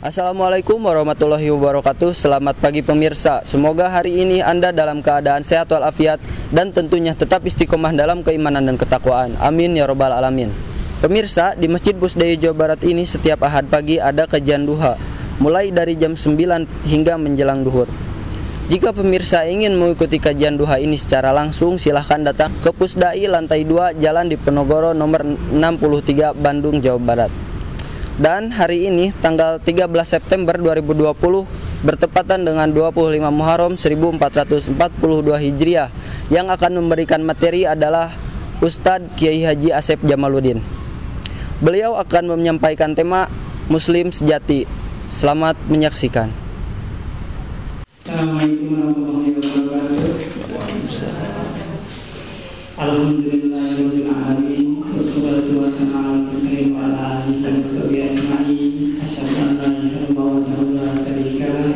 Assalamualaikum warahmatullahi wabarakatuh. Selamat pagi pemirsa. Semoga hari ini Anda dalam keadaan sehat walafiat dan tentunya tetap istiqomah dalam keimanan dan ketakwaan. Amin ya robbal alamin. Pemirsa, di Masjid Busdayu Jawa Barat ini setiap Ahad pagi ada kajian duha, mulai dari jam 9 hingga menjelang duhur. Jika pemirsa ingin mengikuti kajian duha ini secara langsung, silahkan datang ke Pusdai lantai 2 Jalan Diponegoro nomor 63 Bandung, Jawa Barat. Dan hari ini tanggal 13 September 2020 bertepatan dengan 25 Muharram 1442 Hijriah, yang akan memberikan materi adalah Ustadz Kiai Haji Asep Jamaluddin. Beliau akan menyampaikan tema Muslim Sejati. Selamat menyaksikan. Assalamualaikum warahmatullahi wabarakatuh. Alhamdulillahirabbil alamin. Wassalatu wassalamu ala sayyidina wa sahbihi ajma'in. Asyhadu an la ilaha illallah wa la syarika lah.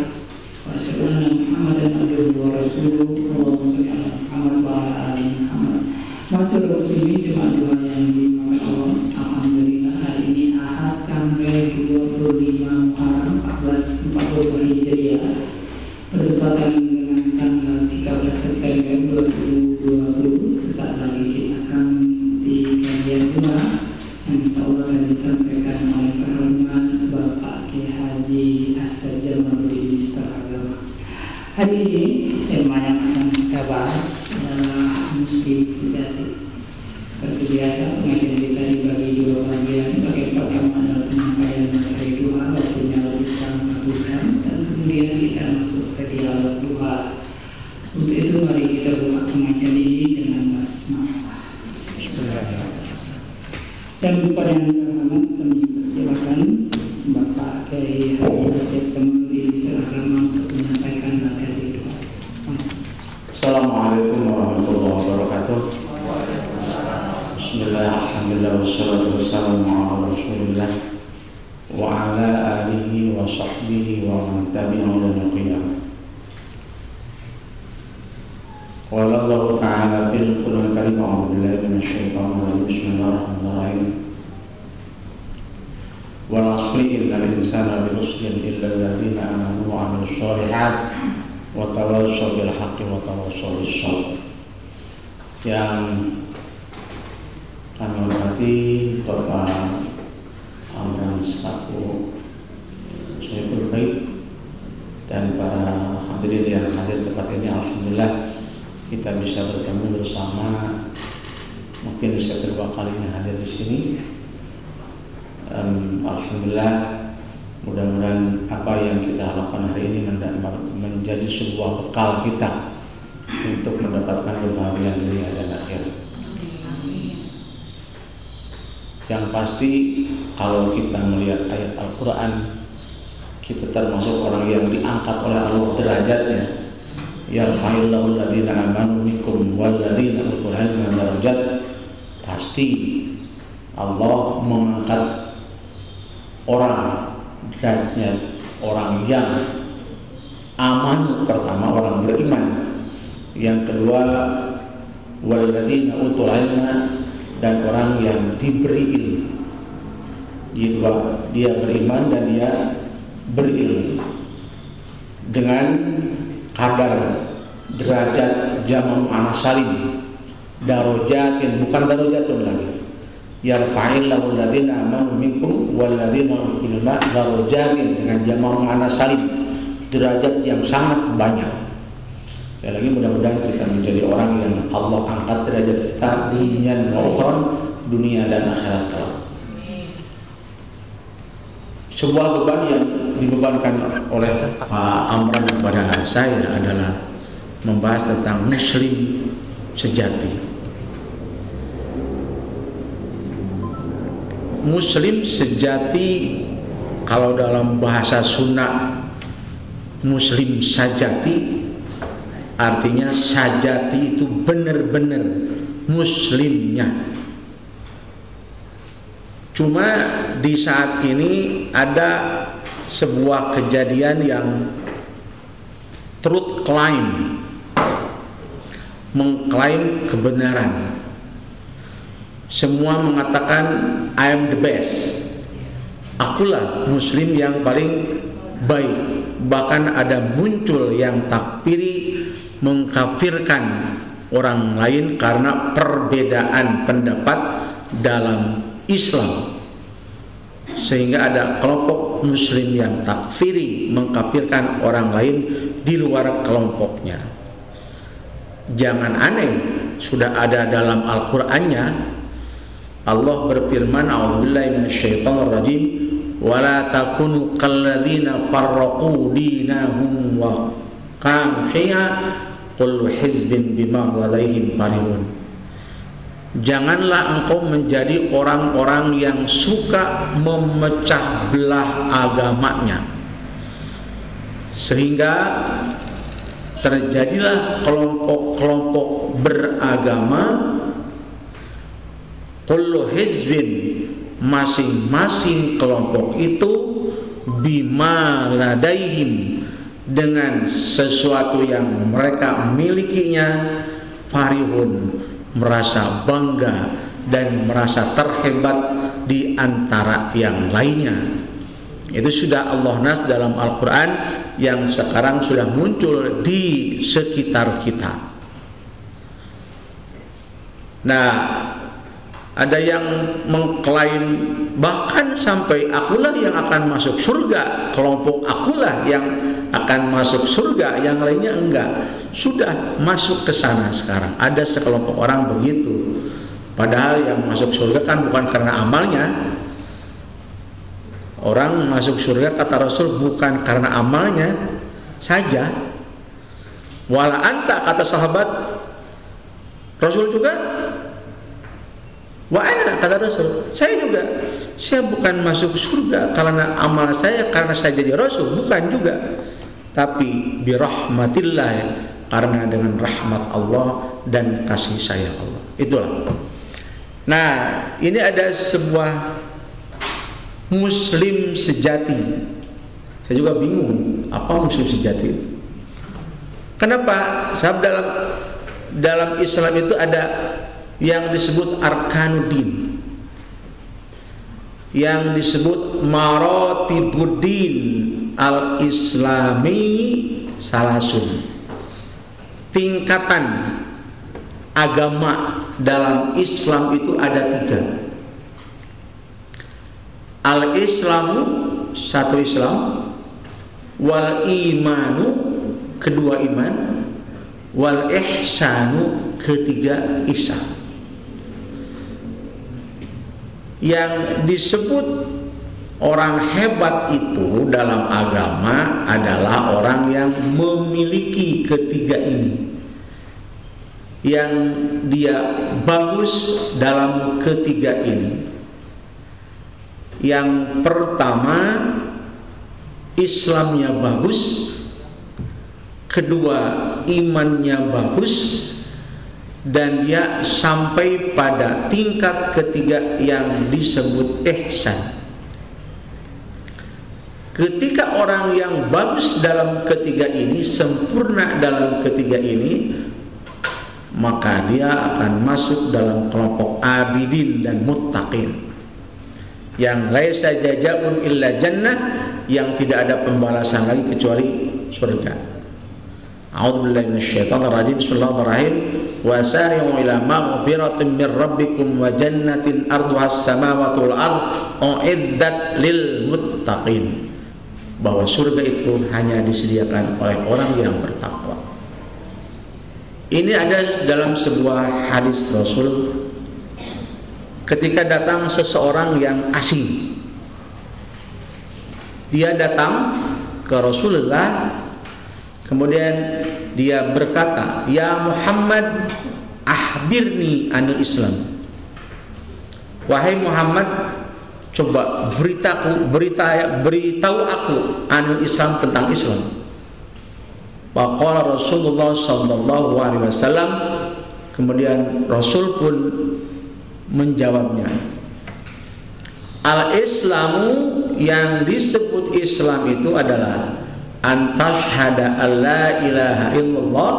Wa asyhadu anna Muhammadan abduhu wa rasuluh. Allahumma shalli ala Muhammad wa ala ali Muhammad. Masyaallah muslimin jemaah yang dimuliakan Allah. Alhamdulillah hari ini Ahad tanggal 25 Muharram 1442 Hijriah, bertepatan dengan tanggal 13 September 2020. Sesaat lagi kita akan di kajian duha yang insyaallah akan disampaikan oleh terhormat Bapak Kiai Haji Asep Jamaluddin Mister Agama. Hari ini tema yang akan kita bahas adalah Muslim Sejati. Seperti biasa, pengajian kita dibagi dua bagian. Bagian pertama adalah penyampaian materi duha, waktunya lebih kurang 1 jam, dan kemudian kita masuk ke dialog duha. Untuk itu mari kita buka pengajian ini dengan basmalah. Dan pada yang terhormat, kami persilakan Bapak Kiai Haji Asep Jamaluddin Mister Agama untuk menyampaikan materi duha. Assalamualaikum warahmatullahi wabarakatuh. Bismillah, alhamdulillah, wassalatu wassalamu ala rasulillah wa ala alihi wa sahbihi wa man tabi'ahu ila qiyamah. Qala Allah Ta'ala bil Qur'anil Karim, a'udzu billahi minasyaitonir rajim. Bismillahirrahmanirrahim. Wal 'asri innal insana lafi khusrin illa alladziina aamanu wa 'amilus shalihaat wa tawassaw bil haqqi wa tawassaw bis sabr. Yang kami hormati Bapak Amran selaku Syekhul Bait dan para hadirin yang hadir tempat ini, alhamdulillah kita bisa bertemu bersama. Mungkin bisa kedua kalinya hadir di sini. Alhamdulillah, mudah-mudahan apa yang kita lakukan hari ini menjadi sebuah bekal kita untuk mendapatkan kebahagiaan dunia dan akhirat. Yang pasti kalau kita melihat ayat Al-Quran, kita termasuk orang yang diangkat oleh Allah derajatnya. Yarfa'illahu alladhina amanu minkum walladhina utul ilma darajat. Pasti Allah mengangkat orang derajatnya, orang yang aman, pertama orang beriman, yang kedua walladhina utul ilma, dan orang yang diberi ilmu. Dia beriman dan dia berilmu dengan kadar derajat jamu anas salim, darajatin, bukan darajatun lagi. Yarfa'illahu alladziina amanu minkum walladziina utul ilma darajatin, dengan jamu anas salim, derajat yang sangat banyak. Dan lagi mudah-mudahan kita menjadi orang yang Allah angkat derajat kita dunia dan akhirat, dunia dan akhirat kelak. Sebuah beban yang dibebankan oleh Pak Amran kepada saya adalah membahas tentang Muslim sejati. Muslim sejati, kalau dalam bahasa Sunda Muslim sajati, artinya sajati itu benar-benar muslimnya. Cuma di saat ini ada sebuah kejadian yang truth claim, mengklaim kebenaran. Semua mengatakan I am the best, akulah muslim yang paling baik. Bahkan ada muncul yang takfiri, mengkafirkan orang lain karena perbedaan pendapat dalam Islam. Sehingga ada kelompok muslim yang takfiri, mengkafirkan orang lain di luar kelompoknya. Jangan aneh, sudah ada dalam Al-Qur'annya. Allah berfirman, a'udzubillahi minasyaitonirrajim, wala takunu kalladzina farraqu dinahum wa kanu syai'a kullu hizbin bima ladaihim farihun. Janganlah engkau menjadi orang-orang yang suka memecah belah agamanya, sehingga terjadilah kelompok-kelompok beragama. Kullu hizbin, masing-masing kelompok itu bima ladaihim, dengan sesuatu yang mereka milikinya, farihun, merasa bangga dan merasa terhebat di antara yang lainnya. Itu sudah Allah nas dalam Al-Quran yang sekarang sudah muncul di sekitar kita. Nah, ada yang mengklaim bahkan sampai akulah yang akan masuk surga, kelompok akulah yang akan masuk surga, yang lainnya enggak. Sudah masuk ke sana sekarang. Ada sekelompok orang begitu. Padahal yang masuk surga kan bukan karena amalnya. Orang masuk surga kata Rasul bukan karena amalnya saja. Wala anta, kata sahabat Rasul juga, wa ana, kata Rasul, saya juga. Saya bukan masuk surga karena amal saya, karena saya jadi Rasul, bukan juga. Tapi birahmatillah, karena dengan rahmat Allah dan kasih sayang Allah. Itulah. Nah, ini ada sebuah muslim sejati. Saya juga bingung apa muslim sejati itu. Kenapa? Sebab dalam Islam itu ada yang disebut arkanuddin, yang disebut maratibuddin al-islami salasun. Tingkatan agama dalam Islam itu ada 3. Al-islamu, satu Islam, wal imanu, kedua iman, wal ihsanu, ketiga ihsan. Yang disebut orang hebat itu dalam agama adalah orang yang memiliki ketiga ini, yang dia bagus dalam ketiga ini. Yang pertama, Islamnya bagus, kedua imannya bagus, dan dia sampai pada tingkat ketiga yang disebut ihsan. Ketika orang yang bagus dalam ketiga ini, sempurna dalam ketiga ini, maka dia akan masuk dalam kelompok abidin dan muttaqin, yang laisa jazaa'un illa jannah, yang tidak ada pembalasan lagi kecuali surga. A'udzubillahi minasyaitonirrajim. Bismillahirrahmanirrahim. Wa sari'u ila maghfiratin min rabbikum wa jannatin arduhas samawati wal ardh u'iddat lil muttaqin. Bahwa surga itu hanya disediakan oleh orang yang bertakwa. Ini ada dalam sebuah hadis Rasul. Ketika datang seseorang yang asing, dia datang ke Rasulullah, kemudian dia berkata, "Ya Muhammad, ahbirni anil Islam." Wahai Muhammad, coba beritahu aku anil Islam, tentang Islam. Faqala Rasulullah sallallahu alaihi wasallam, kemudian Rasul pun menjawabnya, al-Islamu, yang disebut Islam itu adalah antashhada alla ilaha illallah.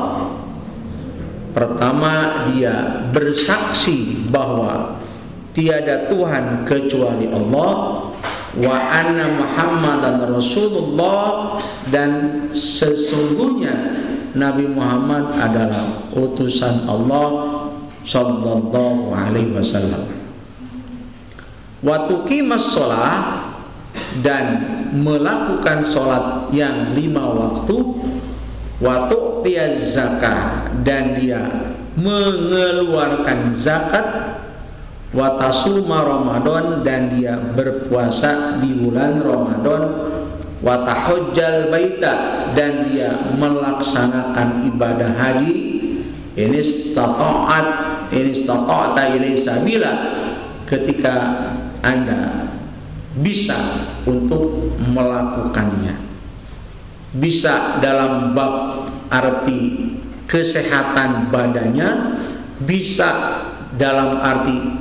Pertama, dia bersaksi bahwa tiada Tuhan kecuali Allah, wa anna Muhammadan Rasulullah, dan sesungguhnya Nabi Muhammad adalah utusan Allah sallallahu alaihi wasallam. Wa tuqimas shalah, dan melakukan sholat yang 5 waktu. Wa tu'tiyaz zakat, dan dia mengeluarkan zakat. Wa tasuma Ramadan, dan dia berpuasa di bulan Ramadan. Wa tahujjal baita, dan dia melaksanakan ibadah haji. Ini istata'ta ilaihi sabila, ketika Anda bisa untuk melakukannya. Bisa dalam bab arti kesehatan badannya, bisa dalam arti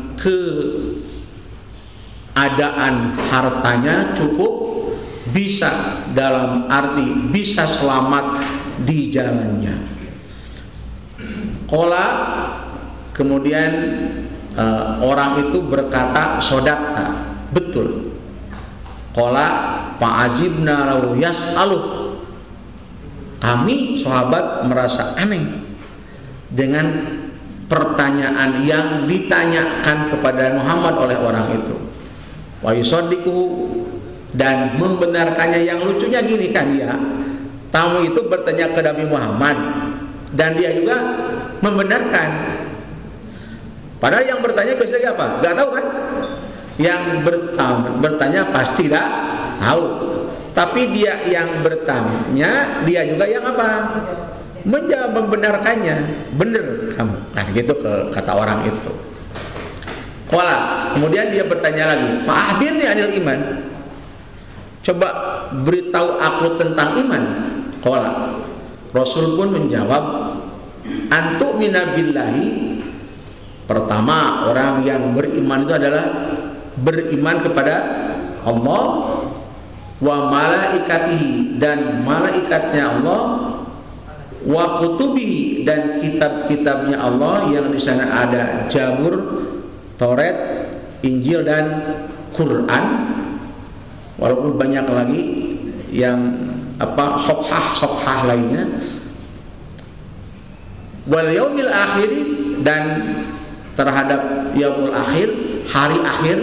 keadaan hartanya cukup, bisa dalam arti bisa selamat di jalannya. Qala, kemudian orang itu berkata, sodakta, betul. Qala fa'ajibna lahu yas'aluh, kami sahabat merasa aneh dengan pertanyaan yang ditanyakan kepada Muhammad oleh orang itu. Wa yusaddiqu, dan membenarkannya. Yang lucunya gini kan, dia tamu itu bertanya ke Nabi Muhammad dan dia juga membenarkan. Padahal yang bertanya biasanya apa? Gak tahu kan? Yang bertanya pasti tidak tahu. Tapi dia yang bertanya, dia juga yang apa? Menjawab, membenarkannya. Benar kamu. Nah gitu kata orang itu. Qala, kemudian dia bertanya lagi, Pak Ahbirni anil iman, coba beritahu aku tentang iman. Qala, Rasul pun menjawab, antu'mina billahi, pertama orang yang beriman itu adalah beriman kepada Allah, wa malaikatihi, dan malaikatnya Allah, wa kutubihi, dan kitab-kitabnya Allah, yang di sana ada Zabur, Taurat, Injil, dan Quran. Walaupun banyak lagi yang sophah lainnya. Wal yaumil akhir, dan terhadap yaumul akhir, hari akhir,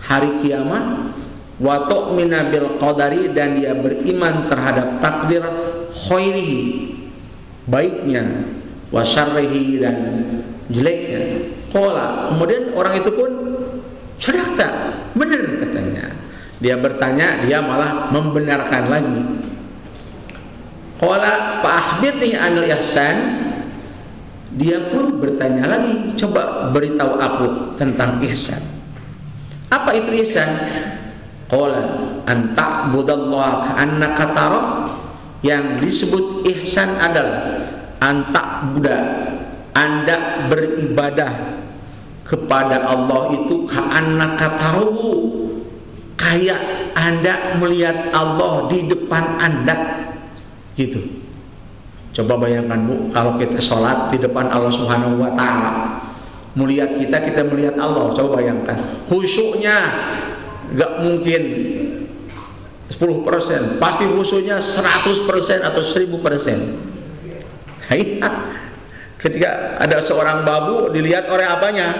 hari kiamat. Wa tu'mina bil qadari, dan dia beriman terhadap takdir, khairihi, baiknya, wa syarrihi, dan jeleknya. Qala, kemudian orang itu pun sadaqta, benar katanya. Dia bertanya, dia malah membenarkan lagi. Qala fa akhbirni anil ihsan, dia pun bertanya lagi, coba beritahu aku tentang ihsan. Apa itu ihsan? Qala an ta'budallaha ka'annaka tarah, yang disebut ihsan adalah an ta'buda, Anda beribadah kepada Allah itu ka'annaka tarahu, kayak Anda melihat Allah di depan Anda gitu. Coba bayangkan Bu, kalau kita sholat di depan Allah Subhanahu wa ta'ala, melihat kita melihat Allah. Coba bayangkan, khusyuknya gak mungkin 10%, pasti khusyuknya 100% atau 1000%. Ketika ada seorang babu dilihat oleh apanya?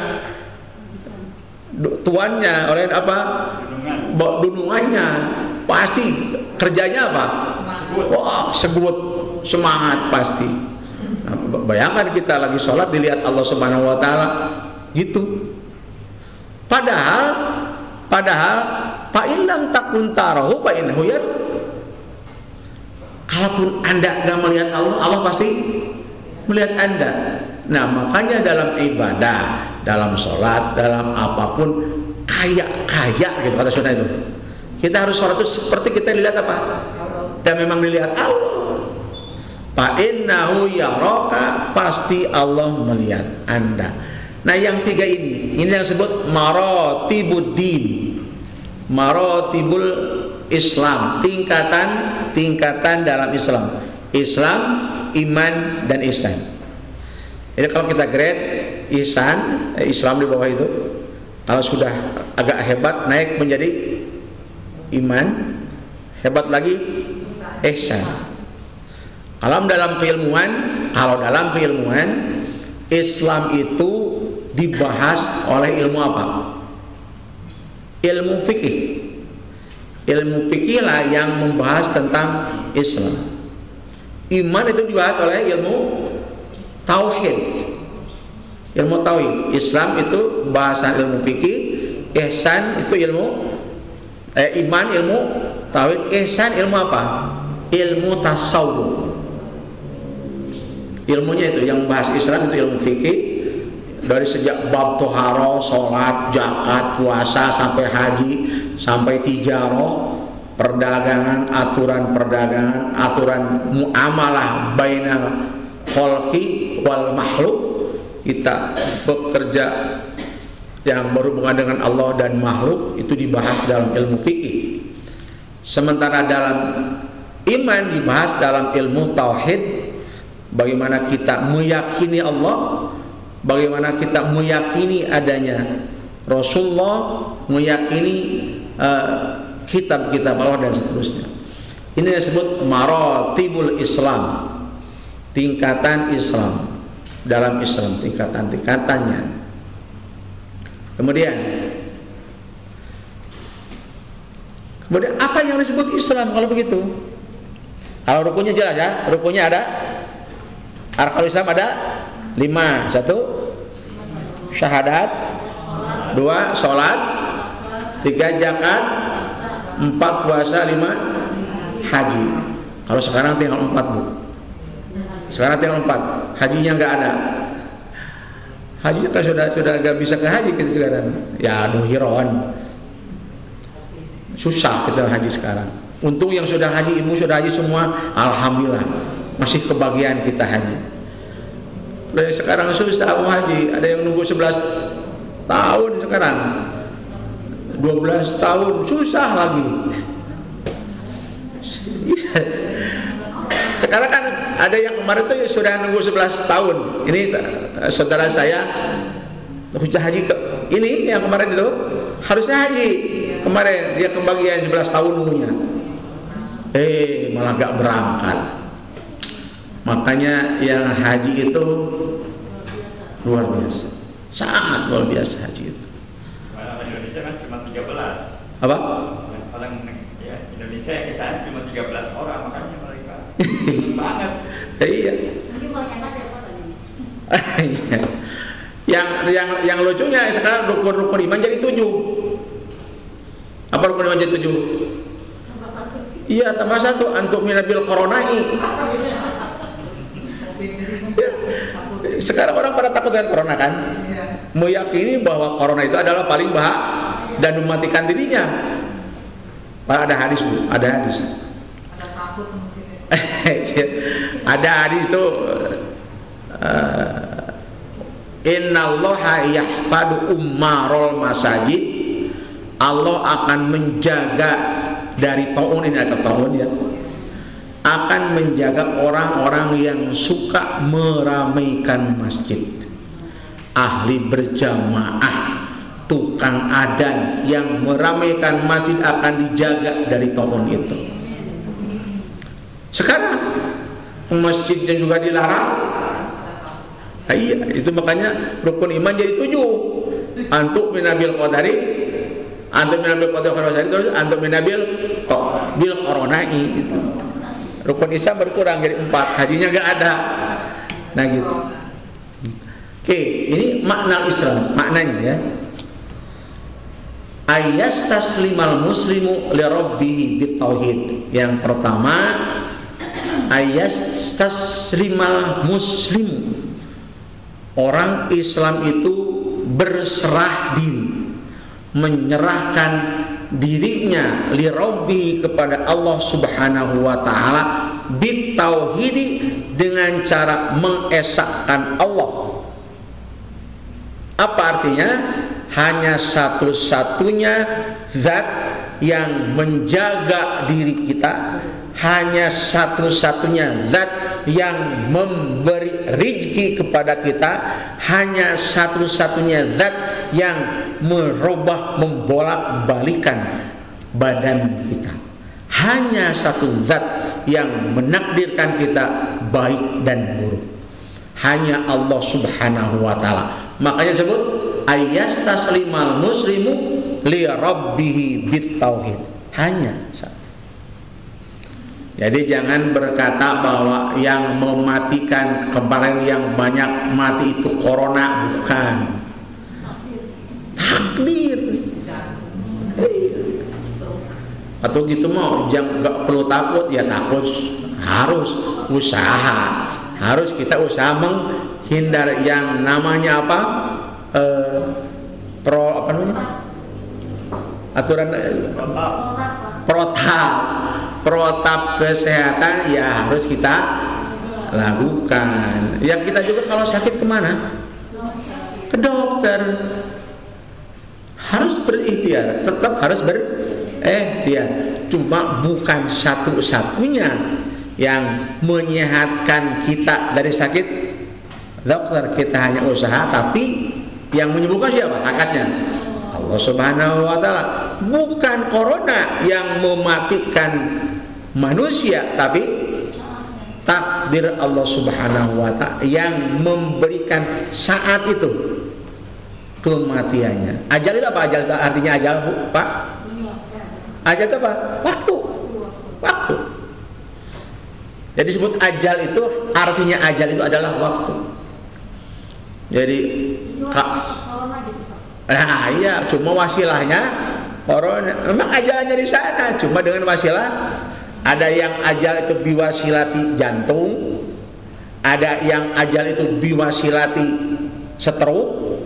Tuannya, oleh apa? Dunungannya. Pasti kerjanya apa? Wah, segut, semangat pasti. Nah, bayangkan kita lagi sholat dilihat Allah Subhanahu wa ta'ala gitu. Padahal fa illam takun tarahu fa innahu yar. Kalaupun Anda gak melihat Allah, Allah pasti melihat Anda. Nah, makanya dalam ibadah, dalam sholat, dalam apapun, kayak gitu kata sunnah itu. Kita harus sholat itu seperti kita dilihat apa? Dan memang dilihat Allah. Fa innahu yaraka, pasti Allah melihat Anda. Nah, yang tiga ini yang disebut maratibuddin, maratibul Islam, tingkatan dalam Islam. Islam, iman, dan ihsan. Jadi kalau kita grade Islam di bawah itu, kalau sudah agak hebat naik menjadi iman, hebat lagi ihsan. Kalau dalam keilmuan Islam itu dibahas oleh ilmu apa? Ilmu fikih. Ilmu fikih lah yang membahas tentang Islam. Iman itu dibahas oleh ilmu tauhid. Ilmu tauhid. Islam itu bahasan ilmu fikih, ihsan itu iman ilmu tauhid, ihsan ilmu apa? Ilmu tasawuf. Ilmunya itu yang bahas Islam itu ilmu fikih, dari sejak bab toharo, sholat, zakat, puasa sampai haji, sampai tijarah, perdagangan, aturan muamalah bainal khalqi wal makhluk. Kita bekerja yang berhubungan dengan Allah dan makhluk itu dibahas dalam ilmu fikih. Sementara dalam iman dibahas dalam ilmu tauhid, bagaimana kita meyakini Allah, bagaimana kita meyakini adanya Rasulullah, meyakini kitab-kitab Allah dan seterusnya. Ini disebut maratibul Islam, tingkatan Islam. Dalam Islam tingkatan-tingkatannya. Kemudian apa yang disebut Islam kalau begitu? Kalau rukunnya jelas ya, rukunnya ada, arkanul Islam ada 5. 1 syahadat, 2 sholat, 3 zakat, 4 puasa, 5 haji. Kalau sekarang tinggal 4 Bu. Sekarang tinggal 4, hajinya nggak ada. Hajinya kan sudah nggak bisa ke haji kita sekarang. Ya nuhiron, susah kita haji sekarang. Untung yang sudah haji, ibu sudah haji semua, alhamdulillah masih kebagian kita haji. Sekarang susah mau haji, ada yang nunggu 11 tahun sekarang, 12 tahun, susah lagi. Sekarang kan ada yang kemarin tuh sudah nunggu 11 tahun. Ini saudara saya hujah haji ini yang kemarin itu harusnya haji kemarin, dia kebagian 11 tahun nunggunya. Malah gak berangkat. Makanya yang haji itu luar biasa, sangat luar biasa haji itu. Kalau Indonesia kan cuma 13. Apa? Paling ya Indonesia yang kesana cuma 13 orang, makanya mereka banget. Iya. Yang lucunya sekarang rukun iman jadi 7. Apa rukun iman jadi 7? Iya, tambah 1 antuk minabil koronai. Ya. Sekarang orang pada takut dengan corona kan? Meyakini bahwa corona itu adalah paling bahaya dan mematikan dirinya. Ada hadis Bu, ada hadis. Ada hadis itu innallaha yahfadu ummarul masajid. Allah akan menjaga dari taun ini, atau taun ya, akan menjaga orang-orang yang suka meramaikan masjid, ahli berjamaah, tukang adan yang meramaikan masjid akan dijaga dari taun itu. Sekarang masjidnya juga dilarang. Iya, itu makanya rukun iman jadi 7. Antuk minabil qadari, antuk minabil qadari, terus antuk minabil bil koronai itu. Rukun Islam berkurang jadi 4, hajinya enggak ada. Nah gitu. Oke, ini makna Islam, maknanya ya. Ayastaslimal muslimu li rabbih bitauhid. Yang pertama, ayastaslimal muslim, orang Islam itu berserah diri, menyerahkan dirinya li rabbi kepada Allah Subhanahu wa taala bitauhidi, dengan cara mengesahkan Allah. Apa artinya? Hanya satu-satunya zat yang menjaga diri kita, hanya satu-satunya zat yang memberi rezeki kepada kita, hanya satu-satunya zat yang merubah, membolak-balikan badan kita. Hanya satu zat yang menakdirkan kita baik dan buruk, hanya Allah Subhanahu wa taala. Makanya disebut ayyastaslimal muslimu li rabbih bitauhid. Hanya satu. Jadi jangan berkata bahwa yang mematikan kemarin yang banyak mati itu corona, bukan. Takdir. Atau gitu mau jangan, gak perlu takut, ya takut, harus usaha, harus kita usaha menghindar yang namanya apa, apa namanya, aturan protap kesehatan ya harus kita lakukan. Yang kita juga kalau sakit kemana? Ke dokter. Harus berikhtiar, tetap harus berikhtiar. Cuma bukan satu-satunya yang menyehatkan kita dari sakit dokter. Kita hanya usaha, tapi yang menyembuhkan siapa? Hakikatnya Allah Subhanahu wa taala. Bukan corona yang mematikan manusia, tapi takdir Allah Subhanahu wa taala yang memberikan saat itu kematiannya. Ajal itu apa? Ajal artinya ajal, Pak? Ajal itu apa? Waktu. Waktu. Jadi disebut ajal itu artinya ajal itu adalah waktu. Jadi nah iya, cuma wasilahnya corona. Memang ajalnya di sana, cuma dengan wasilah. Ada yang ajal itu biwasilati jantung, ada yang ajal itu biwasilati stroke,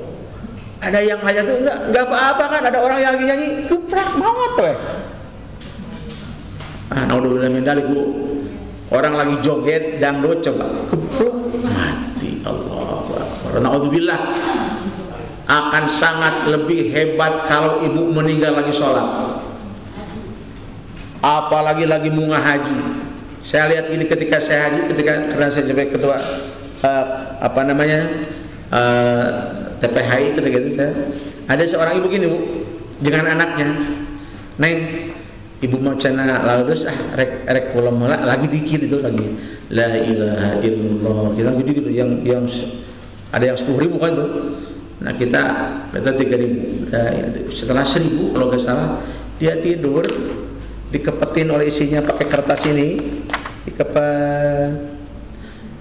ada yang ajal itu enggak apa-apa kan. Ada orang yang lagi nyanyi keprak banget weh. Naudzubillah min dzalik, Bu. Orang lagi joget dangdut coba kepruk mati. Allahu akbar. Naudzubillah. Akan sangat lebih hebat kalau ibu meninggal lagi sholat, apalagi lagi munggah haji. Saya lihat ini ketika saya haji, karena saya sebagai ketua apa namanya TPHI, ketika itu ada seorang ibu gini, Bu, dengan anaknya, Neng, ibu mau cina lalu terus rek pulang malah lagi dikir itu lagi la ilaha illallah kita gitu yang ada yang 10.000 kan tuh. Nah kita 3.000, setelah 1.000 kalau nggak salah dia tidur dikepetin oleh isinya pakai kertas ini, dikepet.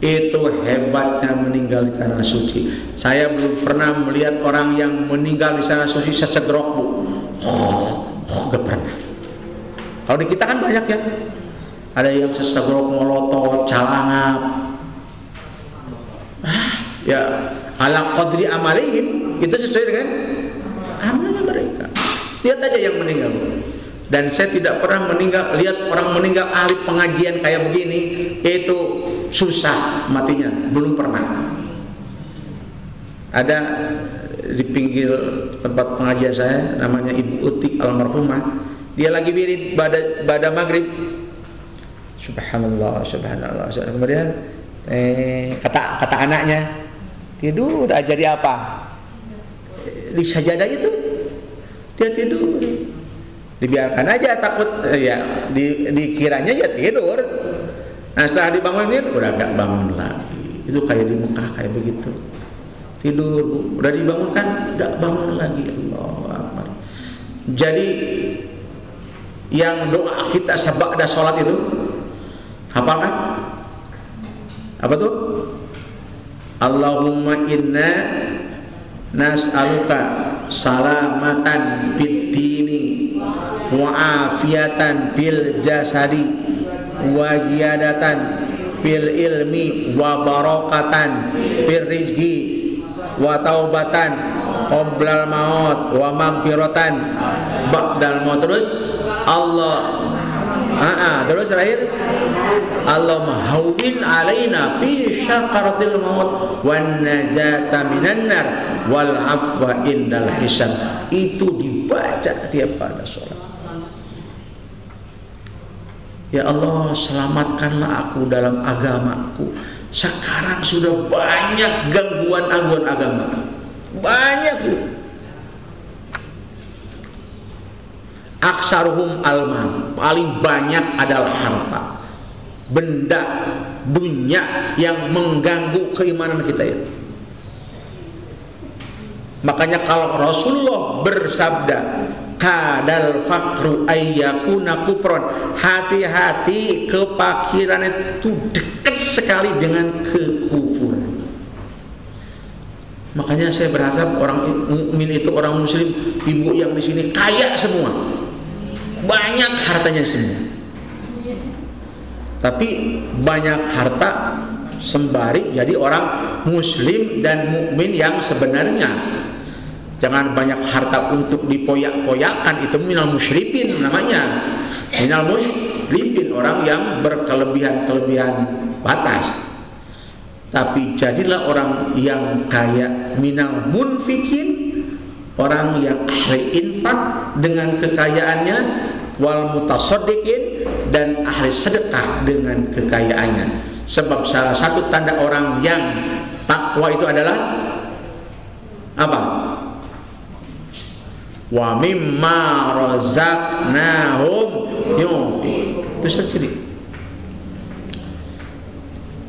Itu hebatnya meninggal di tanah suci. Saya belum pernah melihat orang yang meninggal di tanah suci sesegrok, Bu. Gak pernah. Kalau di kita kan banyak ya, ada yang sesegrok molotov, calangap. Ya ala qadri amalihim, itu sesuai dengan amalnya mereka. Lihat aja yang meninggal. Dan saya tidak pernah lihat orang meninggal ahli pengajian kayak begini itu susah matinya, belum pernah. Ada di pinggir tempat pengajian saya, namanya Ibu Uti almarhumah, dia lagi wirid pada maghrib. Subhanallah, subhanallah. Kemudian kata anaknya, tidur aja di apa? Di sajadah itu dia tidur. Dibiarkan aja, takut ya dikiranya ya tidur. Nah setelah dibangunin udah gak bangun lagi. Itu kayak di Mekah kayak begitu. Tidur, udah dibangunkan gak bangun lagi. Allahu Akbar. Jadi yang doa kita sabda sholat itu hafalkan? Apa tuh? Allahumma inna nas'aluka salamatan fid dini wa afiatan bil jasadi wa ziyadatan fil ilmi wa barakatan fil rizqi wa taubatan qoblal maut wa maghfiratan ba'dal maut. Terus Allah terus terakhir Allahumma hawwin alaina fi syakaratil maut wan najata minan nar wal afwa indal hisab. Itu dibaca tiap pada sholat. Ya Allah, selamatkanlah aku dalam agamaku. Sekarang sudah banyak gangguan agama, banyak. aksaruhum alman, paling banyak adalah harta, benda dunia yang mengganggu keimanan kita itu. Makanya kalau Rasulullah bersabda, kadal fakru ayyakuna kufron, hati-hati, kefakiran itu dekat sekali dengan kekufuran. Makanya saya berharap orang mukmin itu orang muslim, ibu yang di sini kaya semua, banyak hartanya semua. Tapi banyak harta sembari jadi orang muslim dan mukmin yang sebenarnya. Jangan banyak harta untuk dipoyak-poyakan, itu minal musyrifin namanya. Minal musyrifin, orang yang berkelebihan-kelebihan batas. Tapi jadilah orang yang kaya minal munfikin, orang yang ahli infak dengan kekayaannya, wal mutasaddiqin, dan ahli sedekah dengan kekayaannya. Sebab salah satu tanda orang yang takwa itu adalah apa? Wa mimma razaqnahum yunfiqun. Itu saja.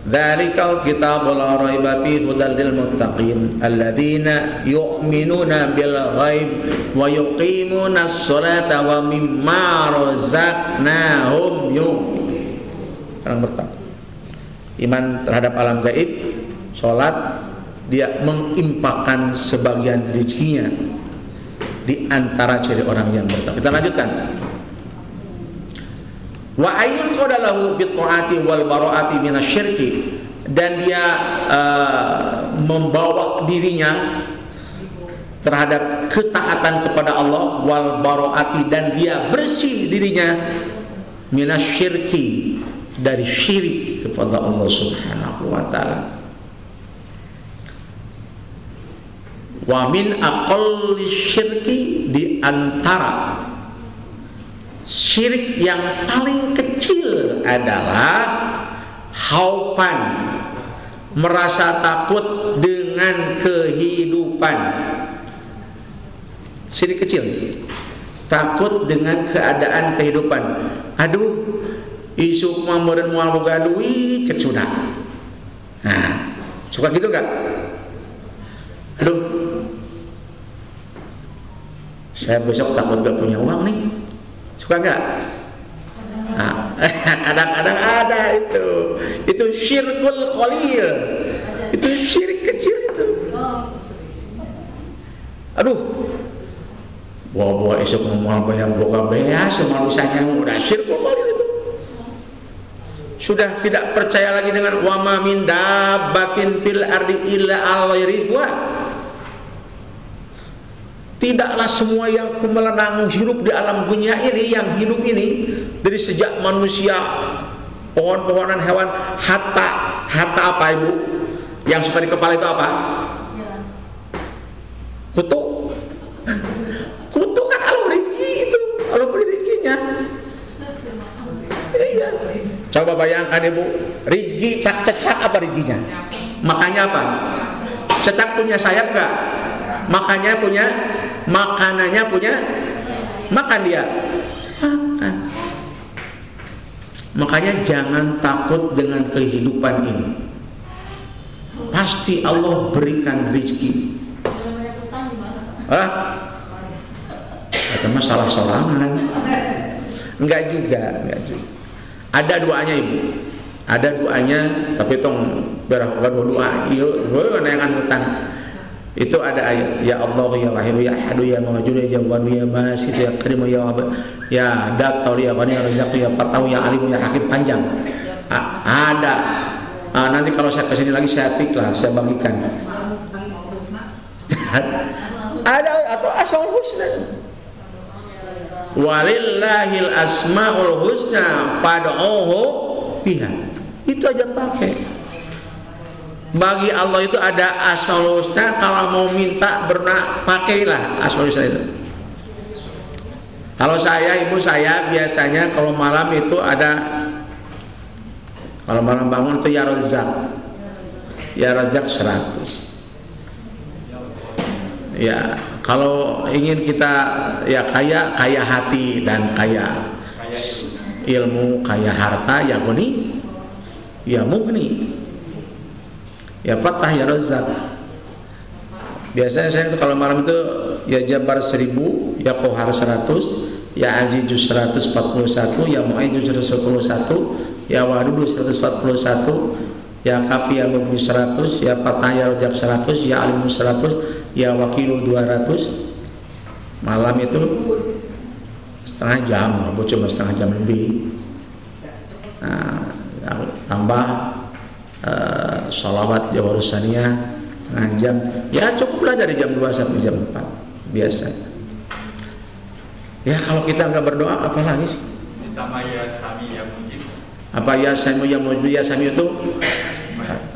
Dzalikal kitabul la raiba fihi hudal lil muttaqin alladzina yu'minuna bil ghaib wa yuqimuna as-salata wa mimma razaqnahum yunfiqun. Orang bertakwa, iman terhadap alam gaib, salat, dia menginfakkan sebagian rezekinya. Di antara ciri orang yang bertakwa. Kita lanjutkan. Wa ayyun qadalahu bi ta'ati wal bara'ati minasyirki, dan dia membawa dirinya terhadap ketaatan kepada Allah, wal bara'ati, dan dia bersih dirinya minasyirki, dari syirik kepada Allah Subhanahu wa taala. Wa min aqalli syirki, di antara syirik yang paling kecil adalah khaupan, merasa takut dengan kehidupan. Syirik kecil, takut dengan keadaan kehidupan. Aduh, isu mameureun moal boga duit cek sunah. Nah, suka gitu enggak? Aduh, saya besok takut gak punya uang nih. Suka nggak? Nah, kadang-kadang ada itu syirkul qalil, itu syirik kecil itu. Aduh, bawa esok mau bayang boga bea semalusanya udah syirkul qalil itu. Sudah tidak percaya lagi dengan wa ma min dabbatin fil ardi illa Allah rizqa. Tidaklah semua yang kumelenang hidup di alam dunia ini, yang hidup ini dari sejak manusia, pohon-pohonan, hewan, hatta apa ibu? Yang suka di kepala itu apa? Kutu. Kutu kan alam rezeki itu, alam rezekinya. Iya. Coba bayangkan ibu, rezeki cecak apa rezekinya? Makanya apa? Cecak punya sayap nggak? Makanya punya, makanannya punya, makan dia, makan. Makanya jangan takut dengan kehidupan ini. Pasti Allah berikan rezeki. Itu masalah sorangan. Enggak juga. Ada doanya ibu. Ada doanya, tapi tong berapa doa? Iyo, yang utang. Itu ada ayat, ya Allah ya Wahid ya Ahad ya Mawjud ya Jawad ya Basit ya Karim ya Wahab ya Datul ya Ghani ya Razzaq ya Fatah ya Alim ya Hakim, panjang. Ada. Nanti kalau saya kesini lagi saya tik lah, saya bagikan. Ada atau Asmaul Husna. Walillahil asmaul husna fad'uhu biha. Itu aja pakai. Bagi Allah itu ada Asmaul Husna, kalau mau minta pakailah Asmaul Husna itu. Kalau saya, ibu saya biasanya kalau malam itu ada, kalau malam bangun itu ya Razzaq. Ya Razzaq 100. Ya, Kalau ingin kita ya kaya hati dan kaya ilmu, kaya harta, ya guni, ya mugni, ya fatah, ya razak. Biasanya saya itu kalau malam itu ya Jabar 1000, ya Qahar 100, ya Azizus 141, ya Mu'idus 141, ya Wadud 141, ya Kafi ya Mubni 100, ya Fatah ya Rajak 100, ya Alimu 100, ya Wakilul 200. Malam itu setengah jam, cuma setengah jam lebih. Nah, tambah sholawat Jawarusaniyah setengah jam. Ya cukuplah dari jam 2 sampai jam 4 biasa. Ya kalau kita nggak berdoa apa lagi sih? Ditambah ya Sami ya Mujib. Apa ya Sami ya Mujib? Ya Sami itu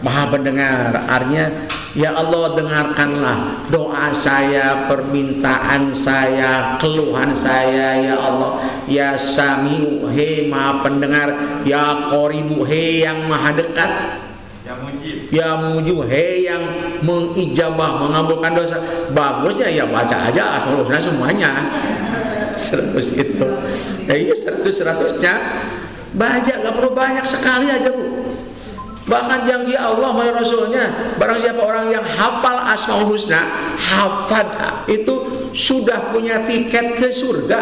Maha pendengar. Artinya ya Allah dengarkanlah doa saya, permintaan saya, keluhan saya ya Allah. Ya Sami'u, hei Maha pendengar. Ya Qoribu, hei yang Maha dekat. Ya Mujib. Ya Mujib, hei yang mengijabah, mengabulkan dosa. Bagusnya ya baca aja Asmaul Husna semuanya. 100 itu. Ya iya 100-100-nya. Baca gak perlu banyak, sekali aja Bu. Bahkan janji Allah sama Rasulnya, barang siapa orang yang hafal Asmaul Husna, hafal itu sudah punya tiket ke surga.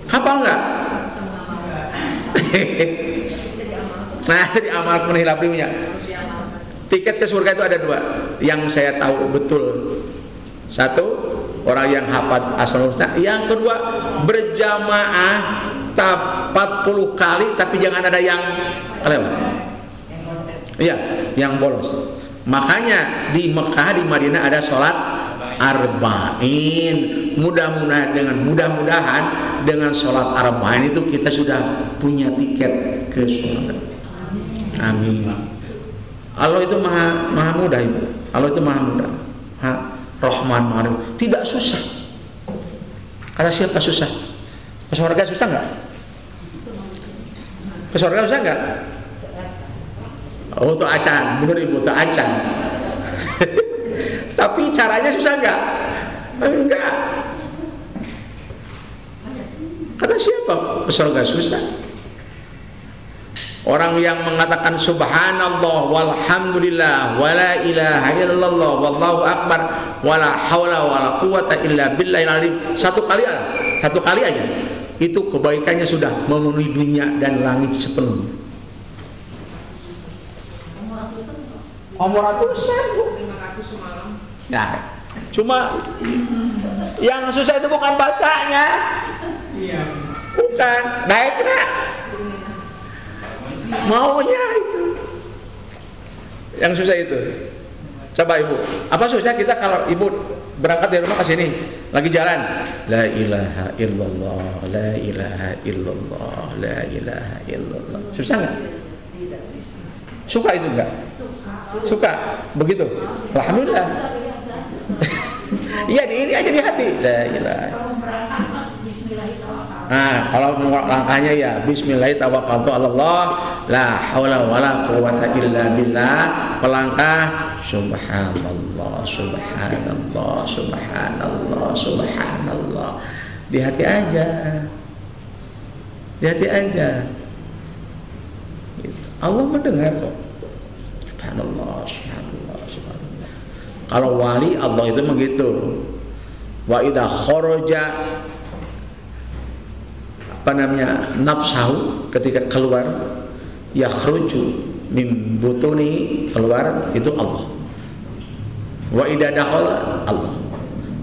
Hafal nggak? Nah, jadi amal penilai punya. Tiket ke surga itu ada 2 yang saya tahu betul. 1, orang yang hafal Asmaul Husna. Yang kedua, berjamaah 40 kali tapi jangan ada yang kelewat. Iya, yang bolos. Makanya di Mekah, di Madinah ada sholat arba'in. Mudah-mudahan dengan sholat arba'in itu kita sudah punya tiket ke surga. Amin. Allah itu maha mudah Ibu. Allah itu maha mudah. Rahman Maha. Tidak susah. Kata siapa susah? Ke surga susah nggak? Ke surga susah nggak? Oh, itu acan, bener Ibu, itu acan. Tapi caranya susah nggak? Enggak. Kata siapa? Ke surga susah. Orang yang mengatakan subhanallah walhamdulillah wala ilaha illallah wallahu akbar wala haula wala quwata illa billahil azim. Satu kali aja. Itu kebaikannya sudah memenuhi dunia dan langit sepenuhnya. Umur ratusan Bu. Nah, cuma yang susah itu bukan bacanya. Iya. Bukan, baiknya. Maunya itu. Yang susah itu. Coba Ibu, apa susah kita kalau Ibu berangkat dari rumah ke sini, lagi jalan, la ilaha illallah, la ilaha illallah, la ilaha illallah. Susah nggak? Suka itu enggak? Suka begitu. Alhamdulillah. Iya, ini aja di hati. La ilaha. Nah, kalau langkahnya ya bismillahirrahmanirrahim, Allah, la haula wala quwwata illa billah. Melangkah subhanallah, subhanallah, subhanallah, subhanallah. Di hati aja. Di hati aja. Allah mendengar kok. Subhanallah, subhanallah, subhanallah. Kalau wali Allah itu begitu. Wa idza kharaja nafsahu, ketika keluar, yakhruju min butuni, keluar itu Allah. Wa idza dakhala Allah.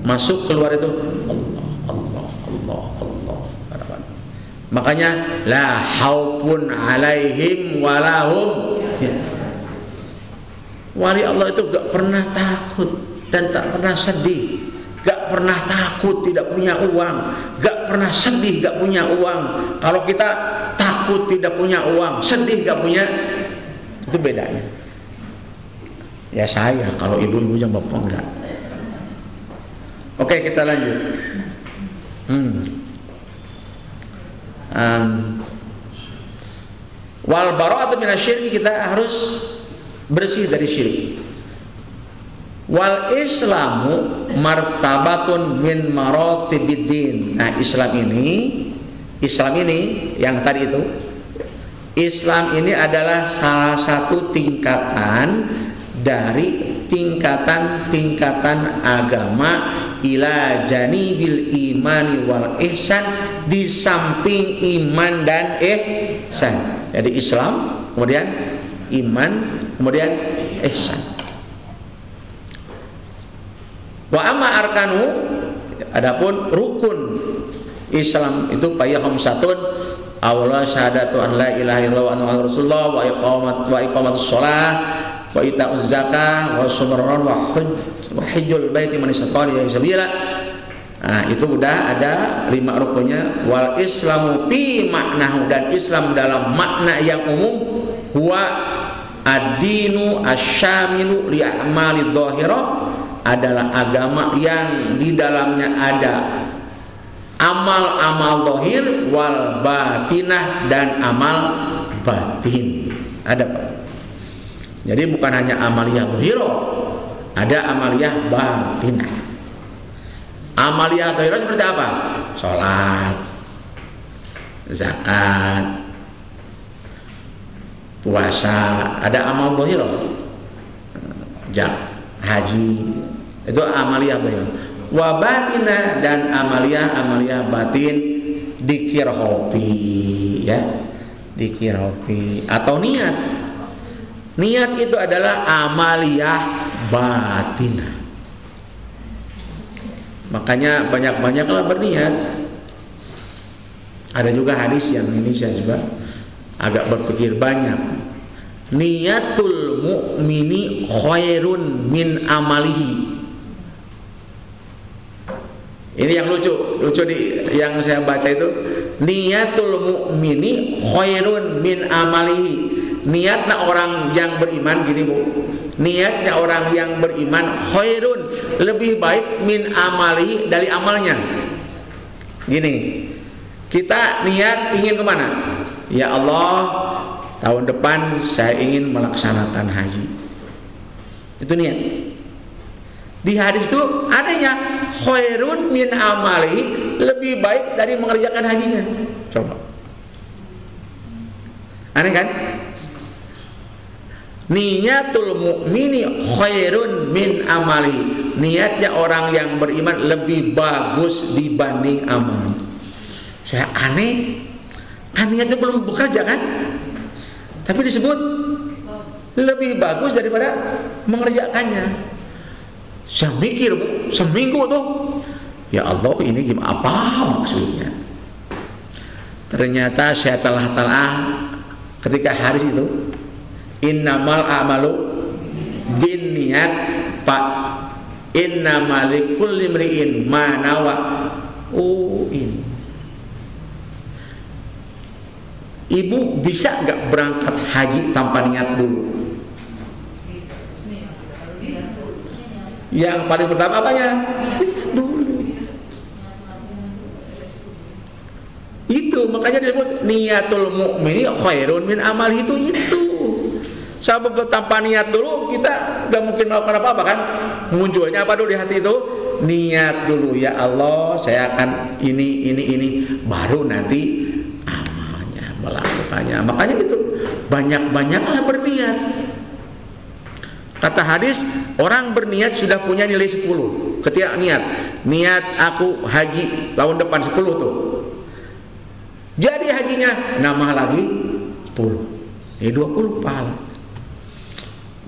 Masuk keluar itu Allah, Allah, Allah, Allah. Makanya la haupun alaihim walahum. Ya. Wali Allah itu gak pernah takut dan tak pernah sedih, gak pernah takut tidak punya uang, gak pernah sedih gak punya uang. Kalau kita takut tidak punya uang, sedih gak punya, itu bedanya. Ya saya, kalau ibu-ibu yang bapak enggak. Oke, kita lanjut. Wal bara'atu minasyirki, kita harus bersih dari syirik. Wal Islamu martabatun min maratibiddin. Nah, Islam ini yang tadi itu, Islam ini adalah salah satu tingkatan dari tingkatan-tingkatan agama ila janibil imani wal ihsan, di samping iman dan ihsan. Jadi Islam, kemudian iman, kemudian ihsan. Wa amma arkanu, adapun rukun Islam itu paya khamsatun, awla syahadatu an la ilaha illallah wa anna muhammadar rasulullah wa iqamatus shalah wa ita'uz zakah wa sumran wa hajjul baiti man istata'a ilaihi sabila. Nah, itu udah ada 5 rukunnya. Wal islamu fi maknahu, dan Islam dalam makna yang umum, huwa ad-dinu asyamilu li a'malid dhahirah, adalah agama yang di dalamnya ada amal-amal zahir wal batinah, dan amal batin. Ada Pak. Jadi bukan hanya amaliyah zahirah, ada amaliyah batinah. Amaliyah zahirah seperti apa? Salat, zakat, puasa, ada amal zahirah. Haji, itu amaliyah zahirah. Wa batinah, dan amaliyah batin, dikir hobi, ya, dikir hobi atau niat. Niat itu adalah amaliyah batinah. Makanya banyak-banyaklah berniat. Ada juga hadis yang ini saya juga agak berpikir banyak. Niyatul mu'mini khairun min amalihi. Ini yang lucu yang saya baca itu, niyatul mu'mini khairun min amalihi. Niatnya orang yang beriman, gini Bu, niatnya orang yang beriman khairun, lebih baik, min amalihi, dari amalnya. Gini, kita niat ingin kemana? Ya Allah, tahun depan saya ingin melaksanakan haji. Itu niat. Di hadis itu adanya khairun min amali, lebih baik dari mengerjakan hajinya. Coba. Aneh kan? Niyatul mu'mini khairun min amali. Niatnya orang yang beriman lebih bagus dibanding amalnya. Saya aneh, kan niatnya belum bekerja kan? Tapi disebut lebih bagus daripada mengerjakannya. Saya mikir Bu, seminggu tuh, ya Allah, ini gimana, apa maksudnya? Ternyata saya telah ketika hari itu, innamal a'malu binniyat, Pak, innamal likulli imri'in ma nawa. Oh, ini Ibu bisa nggak berangkat haji tanpa niat dulu? Yang paling pertama apanya? Niat dulu. Itu makanya disebut niatul mu'mini khairun min amal, itu. Sebab tanpa niat dulu kita nggak mungkin melakukan apa-apa kan? Munculnya apa dulu di hati itu? Niat dulu, ya Allah, saya akan ini, baru nanti melakukannya. Makanya itu banyak-banyaklah berniat. Kata hadis, orang berniat sudah punya nilai 10. Ketika niat aku haji tahun depan 10 tuh. Jadi hajinya nambah lagi 10. 20 pahala.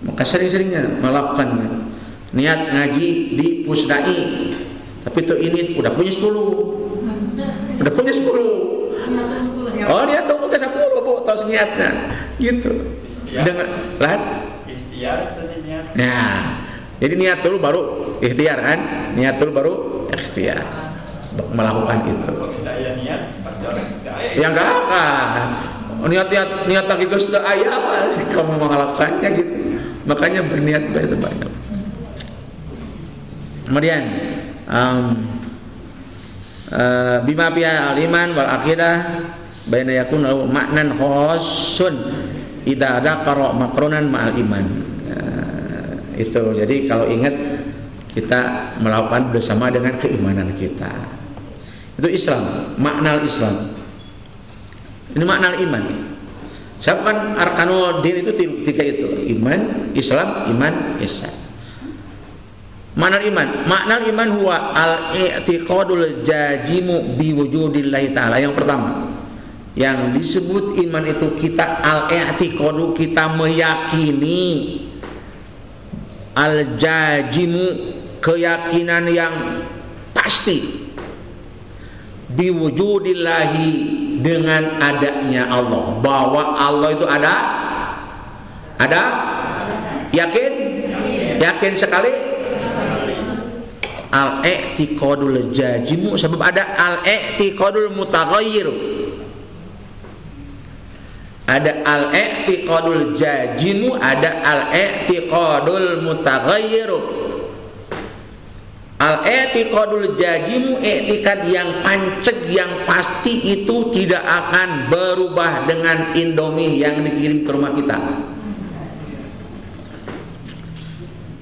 Maka sering-seringnya melakukannya. Niat ngaji di Pusdai, tapi tuh ini udah punya 10. Udah punya 10. Oh, dia tunggu ke 10 Bu, tos niatnya gitu. Dengan ikhtiar tadi niat. Nah, jadi niat dulu baru ikhtiar kan? Niat dulu baru ikhtiar melakukan itu. Tidak ya niat, Ya enggak akan. Niat lagi terus sudah ayah apa kamu melakukannya gitu. Makanya berniat itu banyak. Kemudian bima biya al-iman wal aqidah baina yakun maknan khasun idza dzakara maqrunan ma'al iman. Itu jadi kalau ingat kita melakukan bersama dengan keimanan kita. Itu Islam, makna Islam. Ini makna iman. Siapa kan arkanul din itu tiga itu, iman, Islam, iman, ihsan. Makna iman huwa al-i'tiqadul jazimu bi wujudillahi ta'ala. Yang pertama, yang disebut iman itu kita al-i'tiqadu, kita meyakini, al-jazimu, keyakinan yang pasti, bi wujudillahi, dengan adanya Allah, bahwa Allah itu ada yakin sekali. Al-i'tiqadul jazimu, sebab ada al-i'tiqadul mutaghayyir, ada al-i'tiqadul jazimu, ada al-i'tiqadul mutaghayyir. Al-i'tiqadul jazimu, i'tiqad yang panceg, yang pasti, itu tidak akan berubah dengan Indomie yang dikirim ke rumah kita.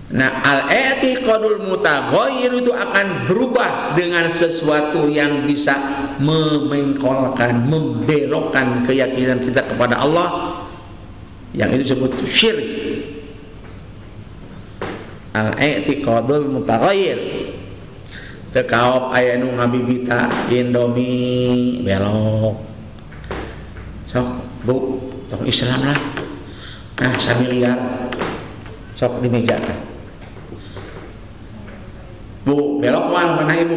Nah, al-i'tiqadul mutaghayyir itu akan berubah dengan sesuatu yang bisa memengkolkan, membelokkan keyakinan kita kepada Allah, yang ini disebut syirik. Al-i'tiqadul mutaghayyir. Tekawap aya nu ngabibita Indomie belok. Sok Bu, tong Islam lah. Nah, 1 miliar. Sok di meja teh. Bu, belok mana Ibu?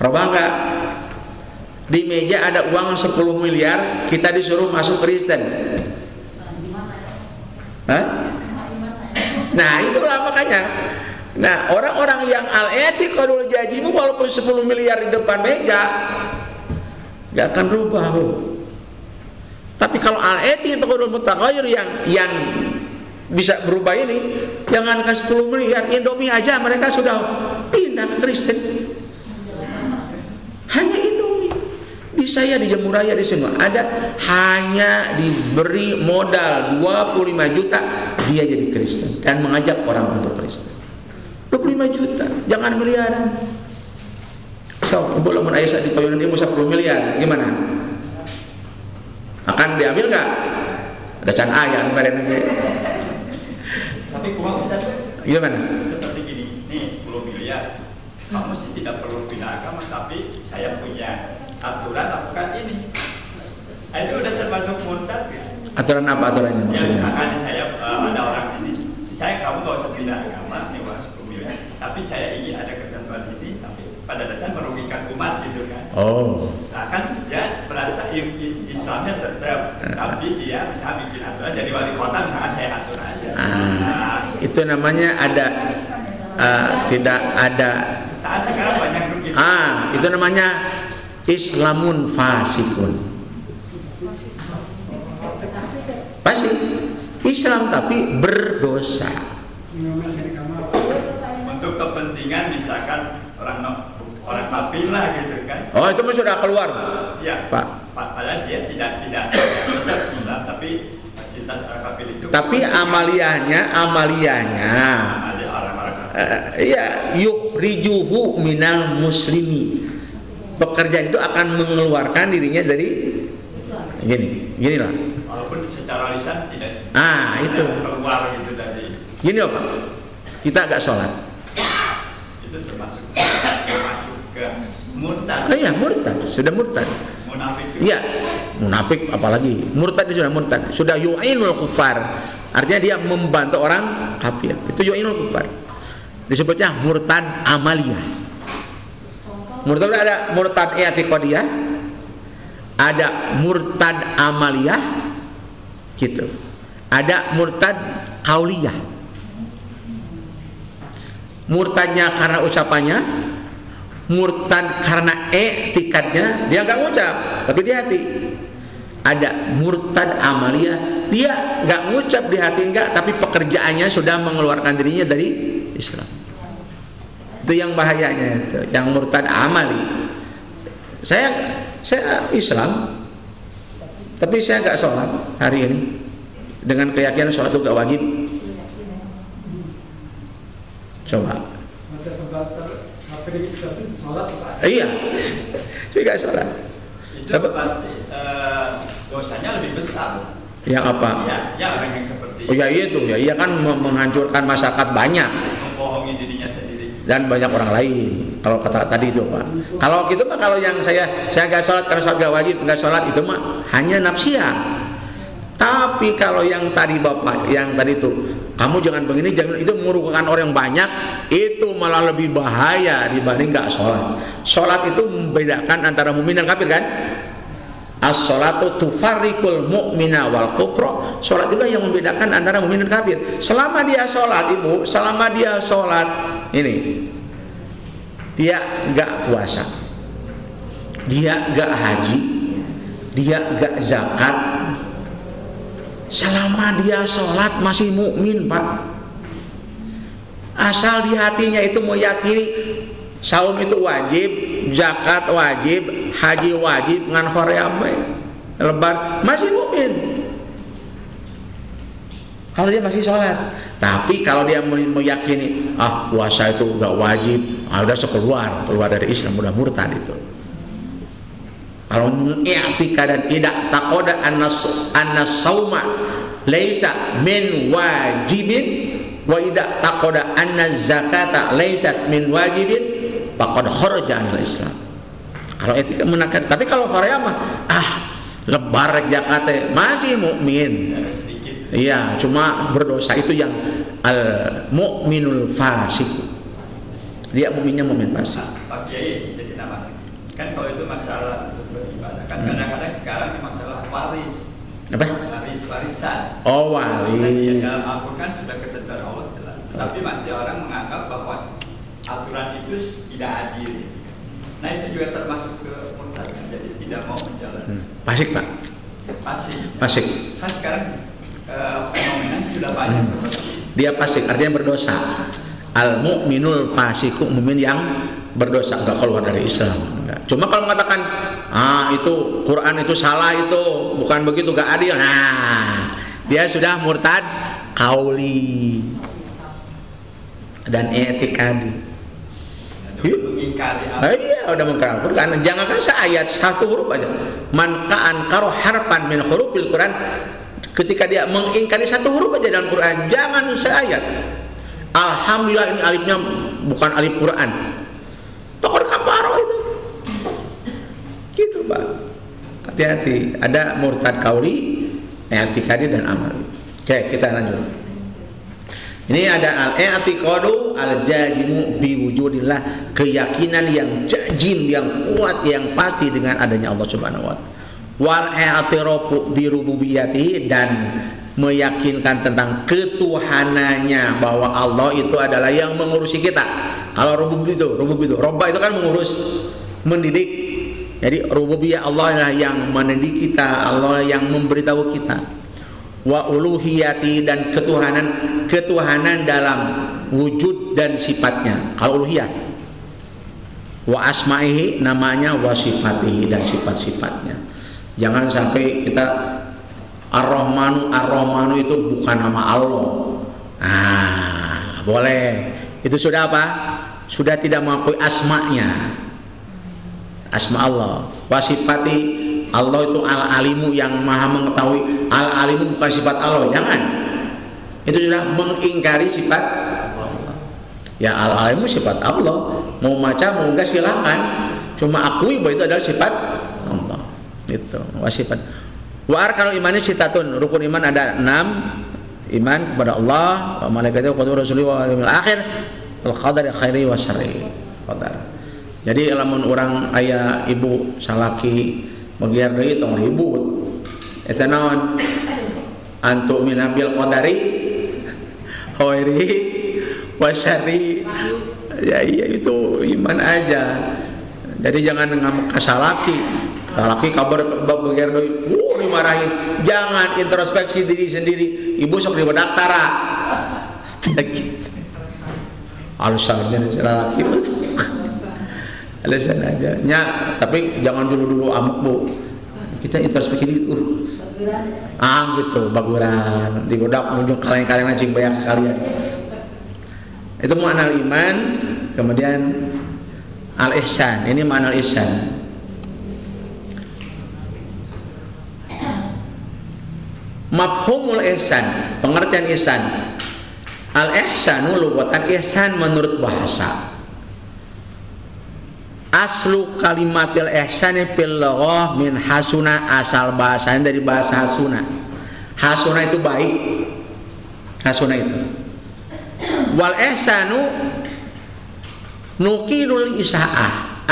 Robah enggak? Di meja ada uang 10 miliar, kita disuruh masuk Kristen. Hah? Nah, itulah makanya. Nah, orang-orang yang al-i'tiqadul jazimu walaupun 10 miliar di depan meja gak akan berubah, Bu. Tapi kalau al-i'tiqadul mutaghayyir yang bisa berubah ini, jangankan 10 miliar, Indomie aja mereka sudah pindah ke Kristen. Hanya Indomie. Di saya di Jemuraya di semua ada, hanya diberi modal 25 juta dia jadi Kristen dan mengajak orang untuk Kristen. 25 juta, jangan miliaran. So, boleh mun Aisyah di payunan dia 10 miliar, gimana? Akan diambil nggak? Ada can ayam kemarin lagi. Tapi kurang Ustaz. Gimana? Seperti gini, nih 10 miliar. Kamu sih tidak perlu pindah agama, tapi saya punya aturan lakukan ini. Itu udah termasuk murtad ya? Aturan apa aturannya maksudnya? Ya, misalkan saya ada orang ini, kamu gak usah pindah agama, nih uang 10 miliar, tapi saya ingin ada ketentuan ini, tapi pada dasarnya merugikan umat gitu kan. Oh. Nah kan dia merasa Islamnya tetap, tapi dia bisa bikin aturan, jadi wali kota misalkan saya atur aja. Itu namanya ada tidak ada. Saat sekarang banyak begitu. Itu namanya Islamun fasikun. Pasti Islam tapi berdosa. Untuk kepentingan misalkan orang kafir lah gitu kan. Oh, itu mah sudah keluar. Ya, Pak. Padahal dia tidak tetap Islam, tapi cinta orang kafir itu. Tapi amaliyahnya iya, yukhrijuhu minal muslimi. Pekerjaan itu akan mengeluarkan dirinya dari ginilah. Walaupun secara lisan tidak itu keluar gitu dari. Gini loh Pak, kita agak sholat. Itu termasuk ke murtad. Iya, murtad, sudah murtad. Munafik. Iya, munafik apalagi. Murtad itu sudah murtad. Sudah yu'inul kufar. Artinya dia membantu orang kafir. Itu yu'inul kufar. Disebutnya murtad amaliyah. Murtad ada murtad i'tiqadiyah, ada murtad amaliyah gitu. Ada murtad qauliyah. Murtadnya karena ucapannya, murtad karena i'tikadnya, dia enggak ngucap tapi di hati. Ada murtad amaliyah, dia enggak ngucap di hati enggak, tapi pekerjaannya sudah mengeluarkan dirinya dari Islam. Itu yang bahayanya itu, yang murtad amali. Saya Islam, tapi saya nggak sholat hari ini dengan keyakinan sholat itu nggak wajib. Coba Iya, juga sholat. Itu pasti dosanya lebih besar. Yang apa? Ya orang yang seperti oh ya itu ya, iya kan menghancurkan masyarakat banyak, membohongi dirinya sendiri dan banyak orang lain. Kalau kata tadi itu Pak, kalau gitu mah, kalau yang saya nggak sholat karena sholat gak wajib, nggak sholat itu mah hanya nafsiah. Tapi kalau yang tadi Bapak, yang tadi itu kamu jangan begini, jangan itu, merugikan orang yang banyak, itu malah lebih bahaya dibanding nggak sholat. Sholat itu membedakan antara mukmin dan kafir kan? As-sholatu tufarriqul mu'mina wal kufra. Sholat itulah yang membedakan antara mukmin dan kafir. Selama dia sholat, Ibu, selama dia sholat ini, dia nggak puasa, dia nggak haji, dia nggak zakat, selama dia sholat masih mukmin Pak. Asal di hatinya itu meyakini saum itu wajib, zakat wajib, haji wajib, ngan hoream lebar, masih mukmin. Kalau dia masih sholat. Tapi kalau dia meyakini puasa itu nggak wajib, udah keluar dari Islam, udah murtad itu. Kalau i'tika dan tidak takoda annas sauma laisa min wajibin wa tidak takoda annaz zakata laisat min wajibin faqad kharaja anil Islam. Kalau etika menakan, tapi kalau Korea mah lebar zakatnya masih mukmin. Iya, cuma berdosa itu yang al-mu'minul fasik. Dia mukminnya mukmin fasik. Pak Kiai jadi nama lagi. Kan kalau itu masalah untuk beribadah. Kan kadang-kadang sekarang masalah waris. Apa? Warisan. Oh, waris. Dalam Al-Quran sudah ketentuan Allah jelas. Tapi masih orang menganggap bahwa aturan itu tidak adil. Nah itu juga termasuk ke murtad. Jadi tidak mau menjalankan. Fasik Pak. Fasik. Kan sekarang fenomena sudah banyak seperti dia fasik, artinya berdosa. Al-mu'minul fasiku, mukmin yang berdosa, enggak keluar dari Islam. Cuma kalau mengatakan itu Quran itu salah, itu bukan begitu, enggak adil, nah dia sudah murtad qauli dan i'tiqadi. Iya, udah mengingkari Quran. Jangankan seayat, satu huruf aja. Man ka'ankara harfan min hurufil Quran, ketika dia mengingkari satu huruf aja dalam Quran, jangan seayat. Alhamdulillah ini alifnya bukan alif Quran, pokok kafarah itu. Gitu Pak. Hati-hati. Ada murtad qauli, i'tiqadi dan amali. Oke, kita lanjut. Ini ada al-i'tiqadu al-jazimu biwujudillah, keyakinan yang jazim, yang kuat, yang pasti dengan adanya Allah Subhanahu wa taala. Wal i'tirafu bi rububiyyati, dan meyakinkan tentang ketuhanannya, bahwa Allah itu adalah yang mengurusi kita. Kalau rubub itu, robba itu kan mengurus, mendidik. Jadi rububiyah, Allah adalah yang mendidik kita, Allah yang memberitahu kita. Wa uluhiyati, dan ketuhanan dalam wujud dan sifatnya. Kalau uluhiyah, wa asma'ihi, namanya, wa sifatihi, dan sifat-sifatnya. Jangan sampai kita Ar-Rahmanu itu bukan nama Allah. Boleh. Itu sudah apa? Sudah tidak mengakui asma'nya. Asma Allah. Wa sifati, Allah itu al-alimu, yang maha mengetahui. Al-alimu bukan sifat Allah, jangan. Itu sudah mengingkari sifat Allah. Ya, al-alimu sifat Allah. Mau baca mau enggak silakan. Cuma akui bahwa itu adalah sifat Allah. Itu wasifat. Wa arkanul imani sitatun, rukun iman ada 6. Iman kepada Allah, wa malaikatihi, wa rasulihi, wa yaumil akhir, wal qadari khairi wa syarri. Qadar. Jadi lamun orang aya ibu salaki magiar deui tong ribut. Eta naon? Antu minabil qadari khairi wa syarri. Ya iya, itu iman aja. Jadi jangan ngamuk kasalaki. Laki kabar bagian doi, dimarahin. Jangan introspeksi diri sendiri. Ibu sok di bedaktara. Alasannya laki, alasan aja. Tapi jangan dulu amuk Bu. Kita introspeksi diri. Gitu, baguran. Di bedak ujung kaleng-kaleng cing banyak sekalian. Itu mengenal iman, kemudian Al-ihsan, ini makna al-ihsan. Mafhumul ihsan, pengertian ihsan. Al-ihsanu lugatan ihsan menurut bahasa. Aslu kalimatil ihsani fil lughah min hasuna, asal bahasanya dari bahasa hasuna. Hasuna itu baik. Hasuna itu. Wal ihsanu nukilul isaah.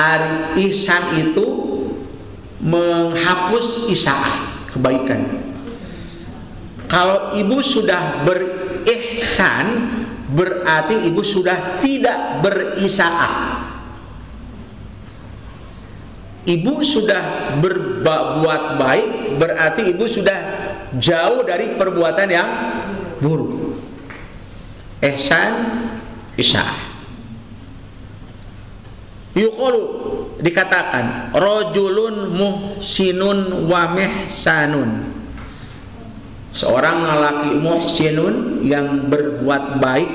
Ihsan itu menghapus isaah, kebaikan. Kalau ibu sudah berihsan, berarti ibu sudah tidak berisaah. Ibu sudah berbuat baik, berarti ibu sudah jauh dari perbuatan yang buruk. Ihsan, isaah. Yuqalu, dikatakan rajulun muhsinun wa mihsanun. Seorang lelaki muhsinun yang berbuat baik,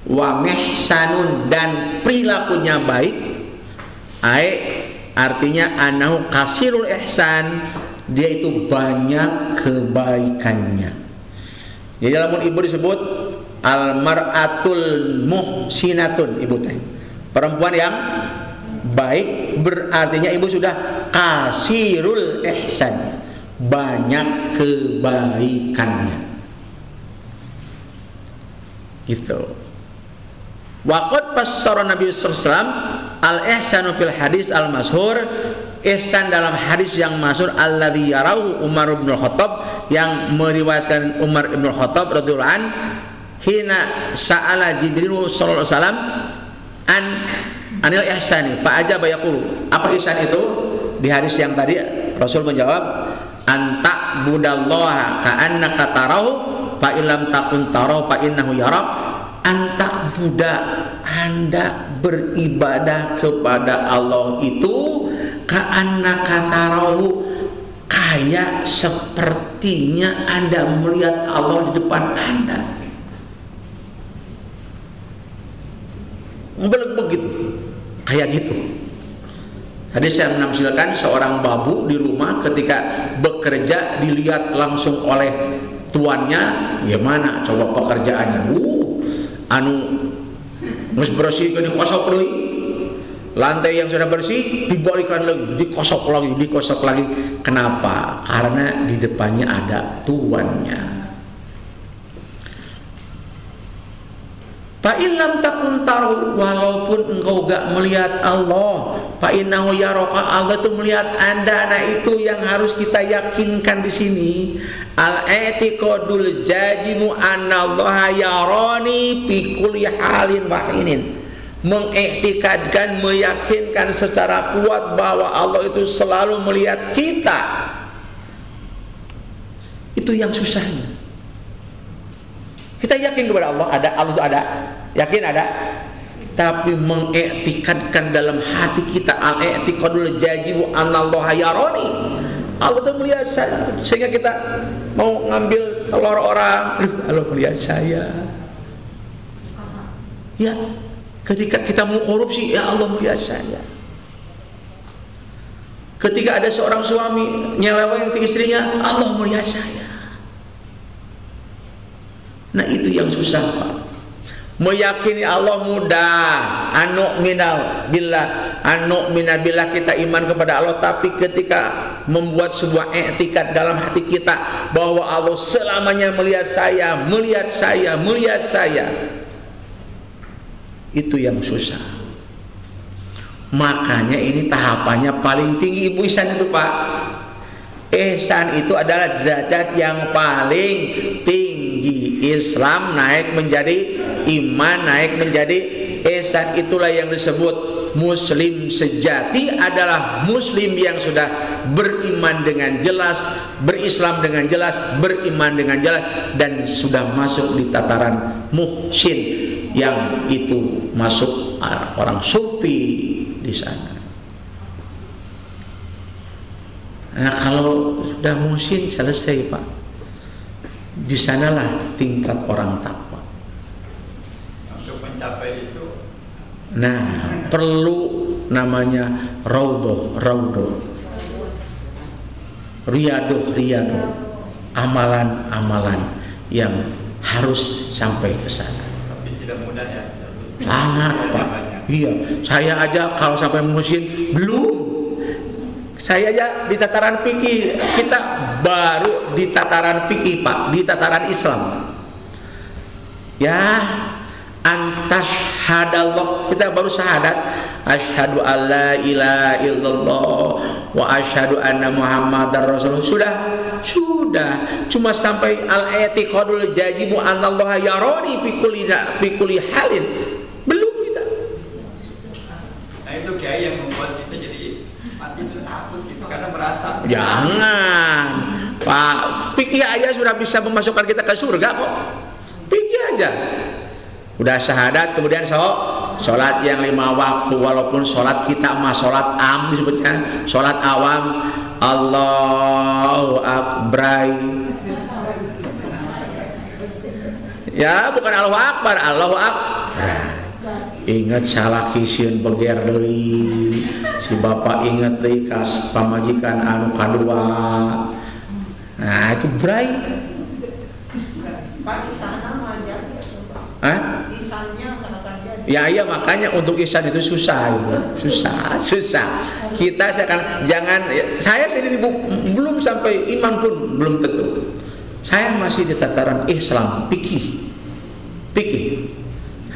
wa mihsanun dan perilakunya baik, artinya anahu kasirul ihsan, dia itu banyak kebaikannya. Jadi dalam ibu disebut almar'atul muhsinatun, ibu teh perempuan yang baik, berartinya ibu sudah kasirul ihsan, banyak kebaikannya. Gitu. Waqad fassara Nabi sallallahu alaihi wasallam al-ihsanu fil hadis al-masyhur, ihsan dalam hadis yang masyhur alladzi yarahu Umar bin Khattab, yang meriwayatkan Umar bin Khattab radhiyallahu an, hina sa'ala Jibril sallallahu alaihi wasallam anil ihsani fa ajaba yaqulu. Apa ihsan itu? Di hadis yang tadi Rasul menjawab, anta budallaha ka'annaka tarahu fa illam takun tarahu fa innahu yarak. Anta budak, Anda beribadah kepada Allah itu ka'annaka tarahu, kayak sepertinya Anda melihat Allah di depan Anda. Begitu, kayak gitu. Tadi saya menamsilkan seorang babu di rumah ketika bekerja dilihat langsung oleh tuannya, gimana coba pekerjaannya? Mus bersih ke dikosok deui. Lantai yang sudah bersih dibalikan lagi, dikosok lagi. Kenapa? Karena di depannya ada tuannya. Fa illam takun taru, walaupun engkau gak melihat Allah, fa innahu yaraka, Allah itu melihat Anda. Nah, itu yang harus kita yakinkan di sini. Al-i'tiqadul jajimu anallaha yarani fi kulli halin wa hinin. Mengiktikadkan, meyakinkan secara kuat bahwa Allah itu selalu melihat kita. Itu yang susahnya. Kita yakin kepada Allah ada, Allah itu ada, yakin ada, tapi mengiktikadkan dalam hati kita al-i'tiqadul jajibu anallaha yarani, Allah itu melihat saya, sehingga kita mau ngambil telur orang, Allah melihat saya. Ya, ketika kita mau korupsi, ya Allah melihat saya. Ketika ada seorang suami nyeleweng ke istrinya, Allah melihat saya. Nah, itu yang susah, Pak. Meyakini Allah mudah, anu minal billah, kita iman kepada Allah, tapi ketika membuat sebuah i'tikad dalam hati kita bahwa Allah selamanya melihat saya, itu yang susah. Makanya ini tahapannya paling tinggi ibu ihsan itu, Pak. Ihsan itu adalah derajat yang paling tinggi. Islam naik menjadi iman, naik menjadi ihsan. Itulah yang disebut muslim sejati, adalah muslim yang sudah beriman dengan jelas, berislam dengan jelas, beriman dengan jelas, dan sudah masuk di tataran muhsin, yang itu masuk orang sufi di sana. Nah, kalau sudah muhsin selesai, Pak. Di sanalah tingkat orang takwa. Untuk mencapai itu, nah, perlu namanya raudhah, riyadoh, amalan-amalan yang harus sampai ke sana. Tapi tidak mudah ya. Sangat Pak. Iya, saya aja kalau sampai musim belum. Saya aja di tataran fikih, kita baru di tataran fikih Pak, di tataran Islam. Ya, antas hadallah, kita baru syahadat asyhadu alla ilaha illallah wa asyhadu anna muhammadar rasulullah. Sudah cuma sampai al-i'tiqadul jazimu anallaha yarani fi kulli halin. Belum kita. Nah itu kiai yang membuat kita jadi mati itu takut gitu karena merasa. Jangan Pak, fikih aja sudah bisa memasukkan kita ke surga kok. Fikih aja. Udah syahadat, kemudian sholat yang 5 waktu, walaupun sholat kita mah sholat am disebutnya, sholat awam, Allahu Akbar. Ya bukan Allahu Akbar, Allahu Akbar. Ingat salah kisieun beger deui. Si bapak ingat deui kas pamajikan anu kadua. Nah itu bray. Ya iya makanya untuk ihsan itu susah Ibu. Susah. Kita saya sendiri belum sampai iman pun belum tentu. Saya masih di tataran Islam, fikih.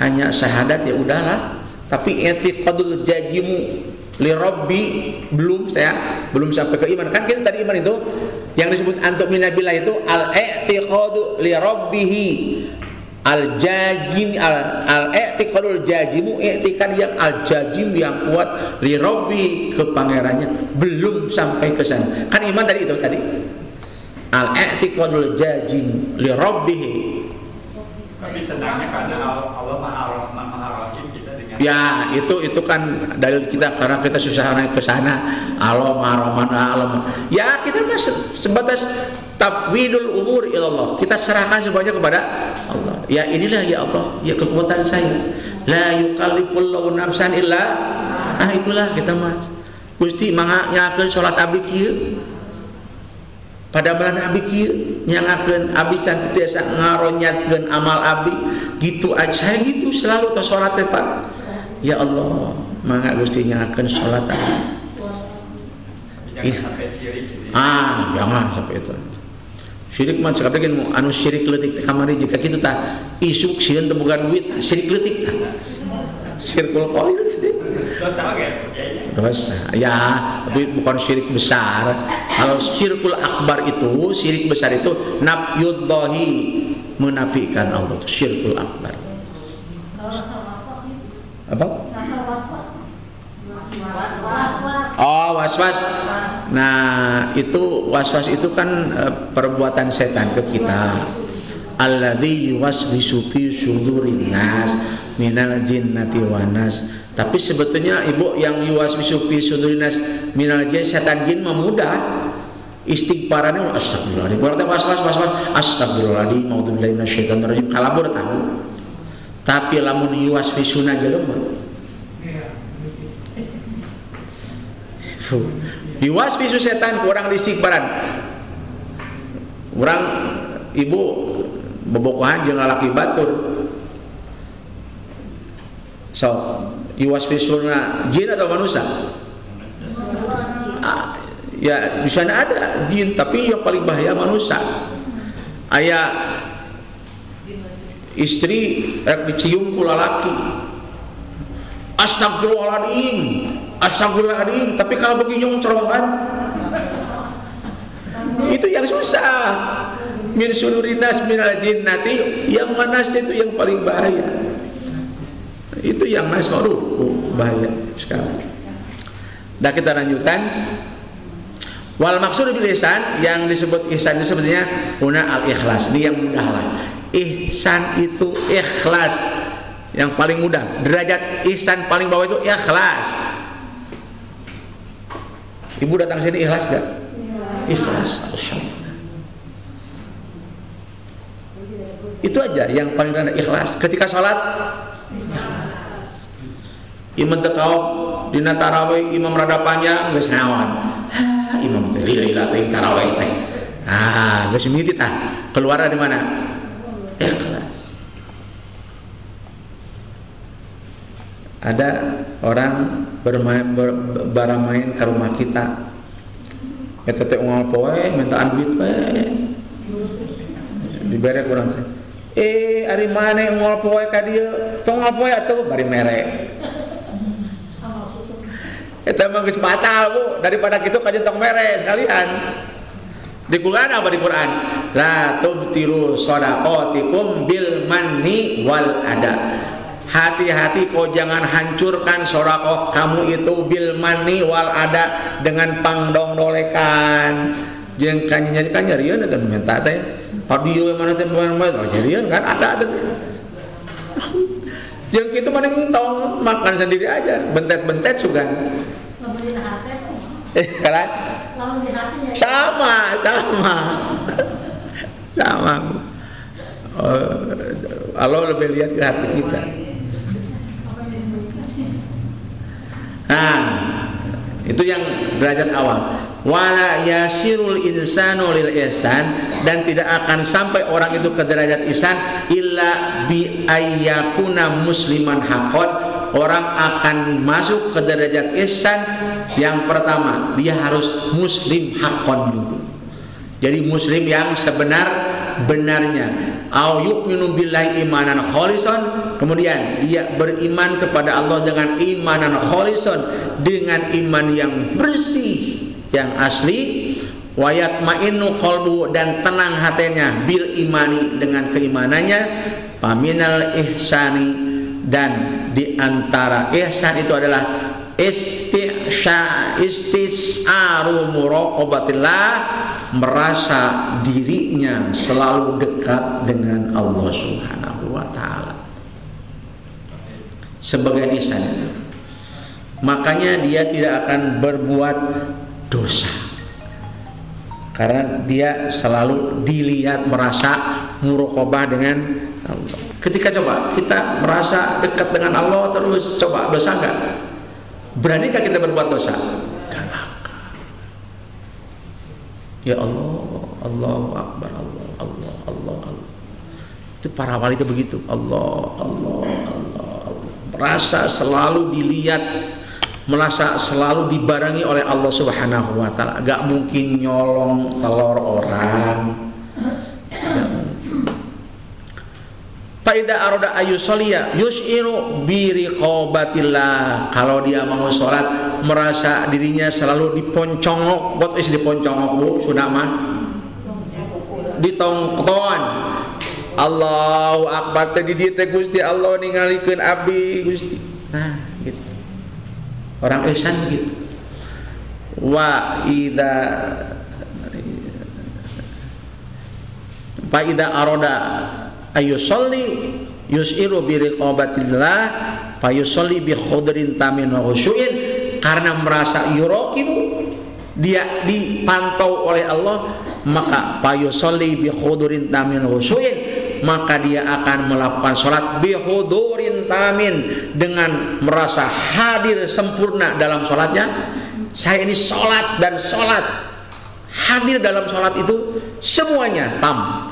Hanya syahadat ya udahlah, tapi i'tiqadul jazimu li rabbi belum sampai ke iman. Kan kita tadi iman itu yang disebut antuk minabillah itu al-i'tiqadu li rabbihi. Al-jazim al-i'tiqadul jazimu, i'tikad yang al-jazim yang kuat li rabbi, ke pangerannya, belum sampai ke sana. Kan iman tadi itu tadi. Al-i'tiqadul jazim li rabbih. Tapi tenangnya karena Allah Maha Rahman Maha Rahim kita dengan. Ya, itu kan dalil kita karena kita susah naik ke sana. Allah Maha Rahman Allah. Ya, kita masih sebatas tabwidul umur ilallah. Kita serahkan semuanya kepada Allah. Ya inilah ya Allah, ya kekuatan saya. La yukallifullahu nafsan illa. Nah itulah kita mah. Gusti mangga nyakeun salat abdi kieu. Pada bulan abdi kieu nyangakeun abdi can tiasa ngaronyatkeun amal abdi. Gitu aja saya gitu selalu tos salat teh Pak. Ya Allah, mangga Gusti nyangakeun salat abdi. Jangan sampai syirik gitu. Jangan sampai itu. Syirik mah cakap lagi anu syirik leutik kamari jika kitu tah isuk sieun teu boga duit syirik leutik tah. Syirkul qalil dosa ge ya. Dosa. Ya, tapi bukan syirik besar. Kalau syirkul akbar itu, syirik besar itu nafyullahi, menafikan Allah, itu syirkul akbar. Apa? Oh, waswas. Nah, itu waswas itu kan perbuatan setan ke kita. Alladzi yuwaswisu fi sudurin nas minal jinnati wan nas. Tapi sebetulnya Ibu yang yuwaswisu fi sudurin nas minal jin, setan jin memudah. Istighfarannya astagfirullahaladzim. Berarti waswas astagfirullahaladzim, mauzubillahi minasyaitonir rajim, kalabur tahu. Tapi lamun yuwaswisuna jelema. Yuwaswisu setan kurang istighfaran. Kurang Ibu bobogohan jeung lalaki batur. So, yuwaswisuna jin atau manusia? Ya, di sana ada jin, tapi yang paling bahaya manusia. Aya istri dicium ku lalaki. Astagfirullahaladzim, tapi kalau begini cerobohan itu yang susah. Min sudurinas minal jinnati, yang manas itu yang paling bahaya. Itu yang nas bahaya sekali. Dah kita lanjutkan. Wal maksud bil ihsan, yang disebut ihsan itu sebetulnya una al ikhlas. Ini yang mudah lah. Ihsan itu ikhlas, yang paling mudah. Derajat ihsan paling bawah itu ikhlas. Ibu datang sini ikhlas gak? Ikhlas, alhamdulillah. Itu aja yang paling rendah, ikhlas. Ketika sholat, iman tekau dina tarawih imam rada panjang geus naon. Imam teh lila teh tarawih teh. Geus mimiti tah. Keluar dari mana? Ikhlas. Ada orang bermain ke rumah kita. Eta teh unggal poe mintaan duit we. Dibere kurang teh. Ari mana unggal poe ka dieu? Tong unggal poe atuh bari mere. Eta mah geus batal Bu, daripada kitu kajen tong mere sekalian. Di Quran apa di Quran? La tubtiru shadaqatikum bil manni wal ada. Hati-hati kau jangan hancurkan sedekah kamu itu bil manni wal ada dengan pangdongdolekan. Jeung kan nyarieun eta minta teh. Audio mana teh nyarieun kan ada teh. Jeung kitu mah entong makan sendiri aja, bentet-bentet sugan. Kan? Sama. Allah lebih lihat ke hati kita. Nah, itu yang derajat awal. Wala yasirul insanu lil ihsan, dan tidak akan sampai orang itu ke derajat ihsan illa bi ayyakuna musliman haqqan. Orang akan masuk ke derajat ihsan yang pertama, dia harus muslim haqqan dulu. Jadi muslim yang sebenar-benarnya. Au yu'minu billahi imanan khalisan, kemudian dia beriman kepada Allah dengan imanan khalisan, dengan iman yang bersih, yang asli. Wa yatma'innu qalbu, dan tenang hatinya bil imani, dengan keimanannya. Paminal ihsani, dan di antara ihsan itu adalah istis'aru muraqabatillah, merasa dirinya selalu dekat dengan Allah Subhanahu wa taala. Sebagai ihsan itu. Makanya dia tidak akan berbuat dosa. Karena dia selalu dilihat, merasa muraqabah dengan Allah. Ketika coba kita merasa dekat dengan Allah terus, coba dosa enggak? Beranikah kita berbuat dosa? Gak akan. Ya Allah, Allahu Akbar, Allah. Itu para wali itu begitu. Allah. Merasa selalu dilihat, merasa selalu dibarengi oleh Allah Subhanahu wa taala. Gak mungkin nyolong telur orang. Faida aroda ayusolia yusiru biriqobatillah. Kalau dia mau sholat, merasa dirinya selalu diponcongok. Buat diponcongok Bu, sudah mah ditongkon. Allahu Akbar tadi dia teh Gusti Allah ningalikeun abdi Gusti. Nah, gitu. Orang ihsan gitu. Wa idza faida aroda ayusolli yusiru biriqobatillah fayusolli bi khudrin tamin wa khusyu'in, karena merasa yurokibu, dia dipantau oleh Allah, maka fayusolli bi khudrin tamin wa khusyu'in, maka dia akan melakukan sholat bi khudrin tamin, dengan merasa hadir sempurna dalam sholatnya. Saya ini sholat dan sholat, hadir dalam sholat itu semuanya tam,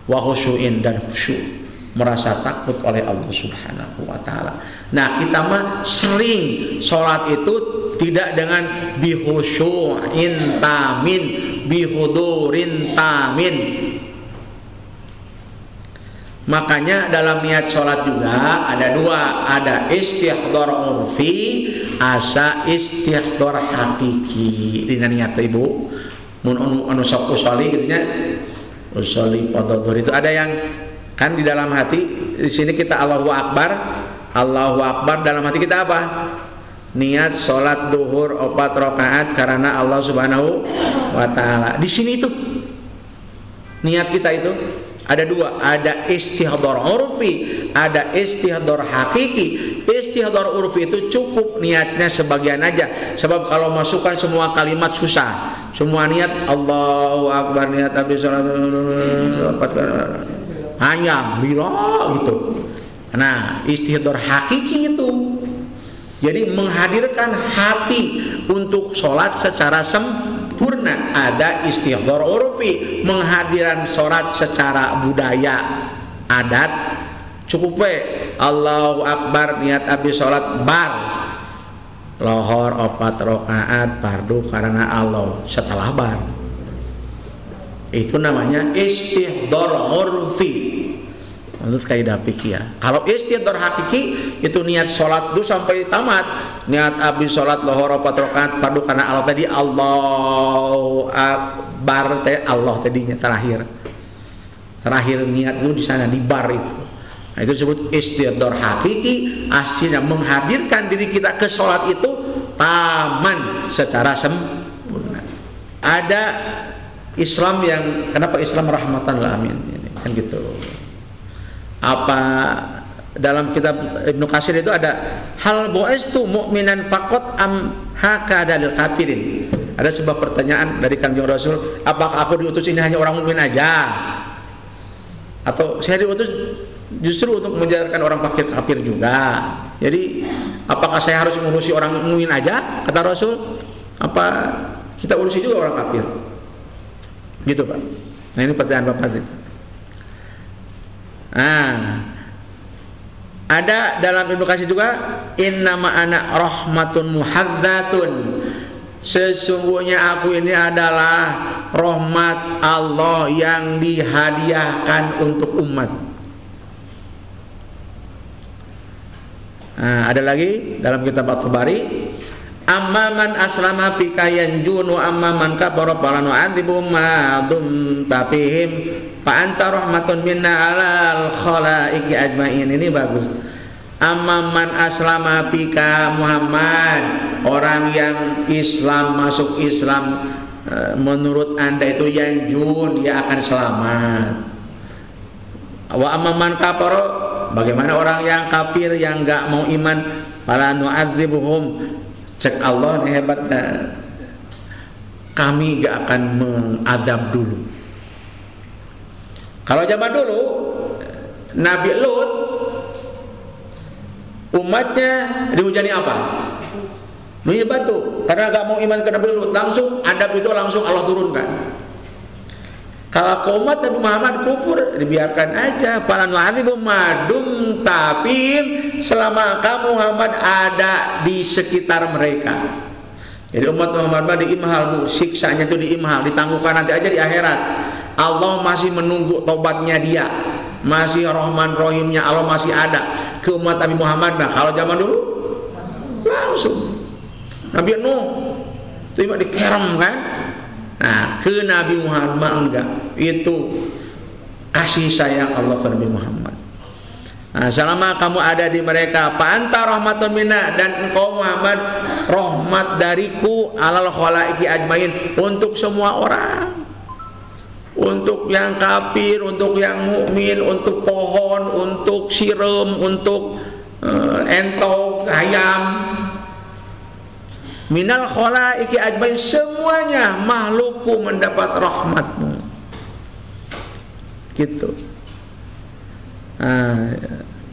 wa khusyu'in, dan khusyuk, merasa takut oleh Allah Subhanahu wa taala. Nah, kita mah sering sholat itu tidak dengan bi khusyu'in tamin, bi hudurin tamin. Makanya dalam niat sholat juga ada dua, ada istihdar urfi, asa istihdar hakiki. Ini niat Ibu mun anu sok usali gitu nya. Usali pada itu ada yang kan di dalam hati. Di sini kita Allahu Akbar, dalam hati kita apa? Niat sholat duhur 4 rakaat karena Allah Subhanahu wa taala. Di sini itu niat kita itu ada dua, ada istihdar urfi, ada istihdar hakiki. Istihdar urfi itu cukup niatnya sebagian aja, sebab kalau masukkan semua kalimat susah. Semua niat Allahu Akbar, niat abdi salat hanya bila gitu. Nah, istihdar hakiki itu Jadi menghadirkan hati untuk sholat secara sempurna. Ada istihdar urfi, menghadirkan sholat secara budaya adat. Cukup we Allahu Akbar niat abdi sholat bar lohor 4 rakaat fardu karena Allah setelah bar. Itu namanya istihdar urfi menurut kaidah fikih ya. Kalau istihdar hakiki itu niat sholat dulu sampai tamat, niat abdi sholat lohor 4 rakaat fardu karena Allah tadi Allahu Akbar teh Allah tadinya terakhir niat itu di sana di bar itu. Nah, itu disebut istihdar hakiki, aslinya menghadirkan diri kita ke sholat itu taman secara sempurna. Ada Islam yang kenapa Islam rahmatan lil alamin ini kan gitu. Apa dalam kitab Ibnu Katsir itu ada hal boestu mu'minan faqat am hakadal kafirin. Ada sebuah pertanyaan dari Kanjeng Rasul, apakah aku diutus ini hanya orang mukmin aja? Atau saya diutus justru untuk mengajarkan orang kafir juga. Jadi apakah saya harus mengurusi orang mukmin aja kata Rasul? Apa kita urusi juga orang kafir? Gitu Pak. Nah ini pertanyaan Bapak itu. Ada dalam Ibnu Katsir juga innama ana rahmatun muhadzatun. Sesungguhnya aku ini adalah rahmat Allah yang dihadiahkan untuk umat. Ada lagi dalam kitab At-Tabari, amma man aslama fi kayanjunu amma man kafara fala nu'adzibu ma dumta fihim fa anta rahmatun minna 'alal khalaiqi ajmain. Ini bagus. Amma man aslama fika Muhammad, orang yang Islam masuk Islam menurut Anda itu yanjun, dia akan selamat. Wa amma man kafara, bagaimana orang yang kafir yang enggak mau iman, fala nu'adzibuhum, cek Allah ini hebatnya, kami gak akan mengadab dulu. Kalau zaman dulu Nabi Lut umatnya dihujani apa? Dihujani batu karena gak mau iman ke Nabi Lut, langsung adab itu langsung Allah turunkan. Kalau umat Nabi Muhammad kufur, dibiarkan aja. Fala nu'adzibu madum tapim, selama kamu Muhammad ada di sekitar mereka. Jadi umat Muhammad diimhal bu, siksanya itu diimhal, ditangguhkan nanti aja di akhirat. Allah masih menunggu tobatnya dia, masih Rahman Rahimnya Allah masih ada ke umat Nabi Muhammad. Nah kalau zaman dulu langsung Nabi Nuh tiba dikerem kan. Nah ke Nabi Muhammad enggak, itu kasih sayang Allah ke Nabi Muhammad. Nah, selama kamu ada di mereka, fa anta rahmatun minna, dan engkau Muhammad rahmat dariku alal khalaiqi ajmain, untuk semua orang, untuk yang kafir, untuk yang mukmin, untuk pohon, untuk siram, untuk entok, ayam, minal khalaiqi ajmain, semuanya makhlukku mendapat rahmatmu. Gitu.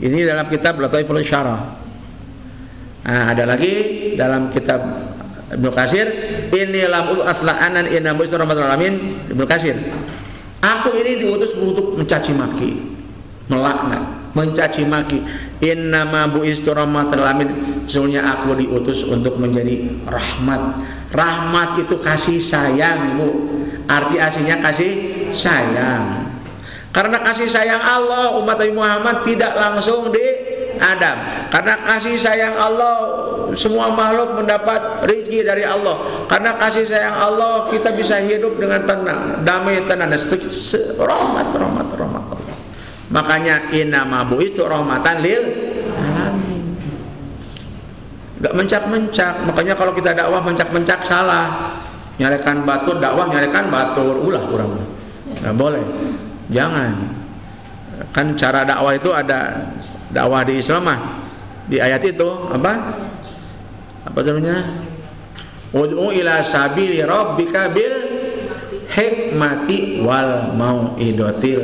Ini dalam kitab Lataiful Syarah. Ada lagi dalam kitab Ibnu Katsir, ini lam asla'anan inna bu'isra rahmatul alamin. Ibnu Katsir, aku ini diutus untuk mencaci maki, melaknat, mencaci maki. Inna ma bu'isra rahmatul alamin, sesungguhnya aku diutus untuk menjadi rahmat. Rahmat itu kasih sayang, Ibu. Arti aslinya kasih sayang. Karena kasih sayang Allah, umat Nabi Muhammad tidak langsung diadab. Karena kasih sayang Allah, semua makhluk mendapat rezeki dari Allah. Karena kasih sayang Allah, kita bisa hidup dengan tenang, damai, tenang, dan rahmat Allah. Makanya innama bu'istu rahmatan lil alamin. Gak mencak-mencak. Makanya kalau kita dakwah mencak-mencak salah. Nyalekan batur, dakwah nyalekan batur, ulah kurang. Gak boleh. Jangan. Kan cara dakwah itu ada dakwah di Islam mah. Di ayat itu apa? Apa namanya? Ud'u ila sabili rabbika bil hikmati wal mau'idotil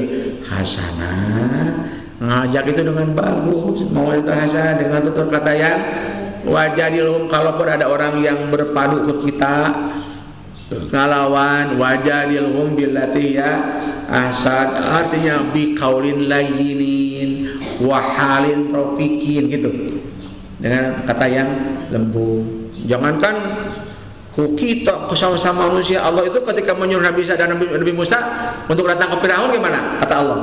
hasanah. Ngajak itu dengan bagus, mau'idotil hasanah, dengan tutur kata yang wajadilhum, kalaupun ada orang yang berpadu ke kita ngalawan, wajadilhum billati ya ahsan, artinya biqaulin layyinin wa halin rafiqin gitu, dengan kata yang lembut. Jangankan kita sama-sama manusia, Allah itu ketika menyuruh Nabi Isa dan Nabi Musa untuk datang ke Firaun gimana? Kata Allah,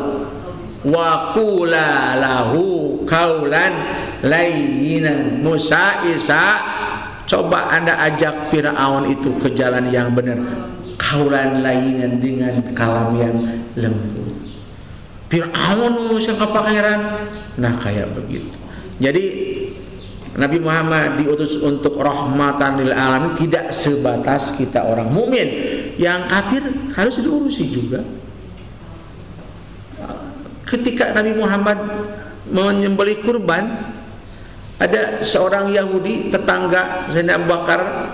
wa qula lahu qaulan layyinan. Musa, Isa, coba Anda ajak Firaun itu ke jalan yang benar, qaulan layyinan, dengan kalam yang lembut. Firaun siapa pangeran? Nah kayak begitu. Jadi Nabi Muhammad diutus untuk rahmatan lil alamin, tidak sebatas kita orang mukmin. Yang kafir harus diurusi juga. Ketika Nabi Muhammad menyembelih kurban, ada seorang Yahudi tetangga Sayyidina Abu Bakar